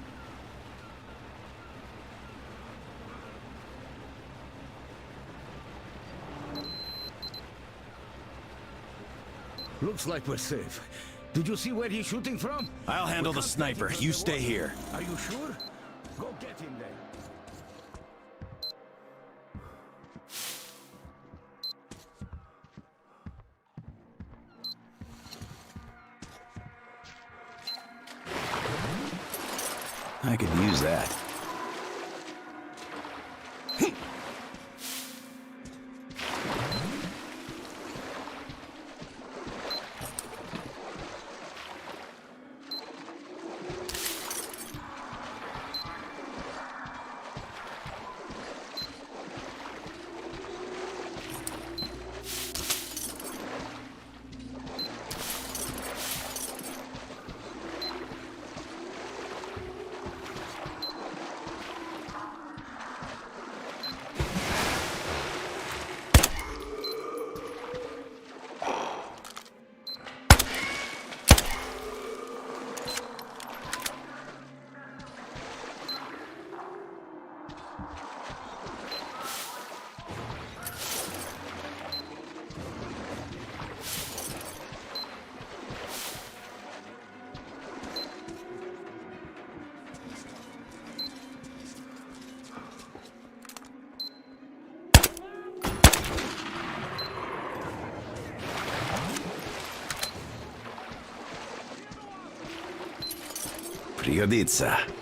Speaker 2: Looks like we're safe. Did you see where he's shooting from?
Speaker 1: I'll handle the sniper. You stay here.
Speaker 2: Are you sure? Go get him then.
Speaker 1: I could use that. Пригодится.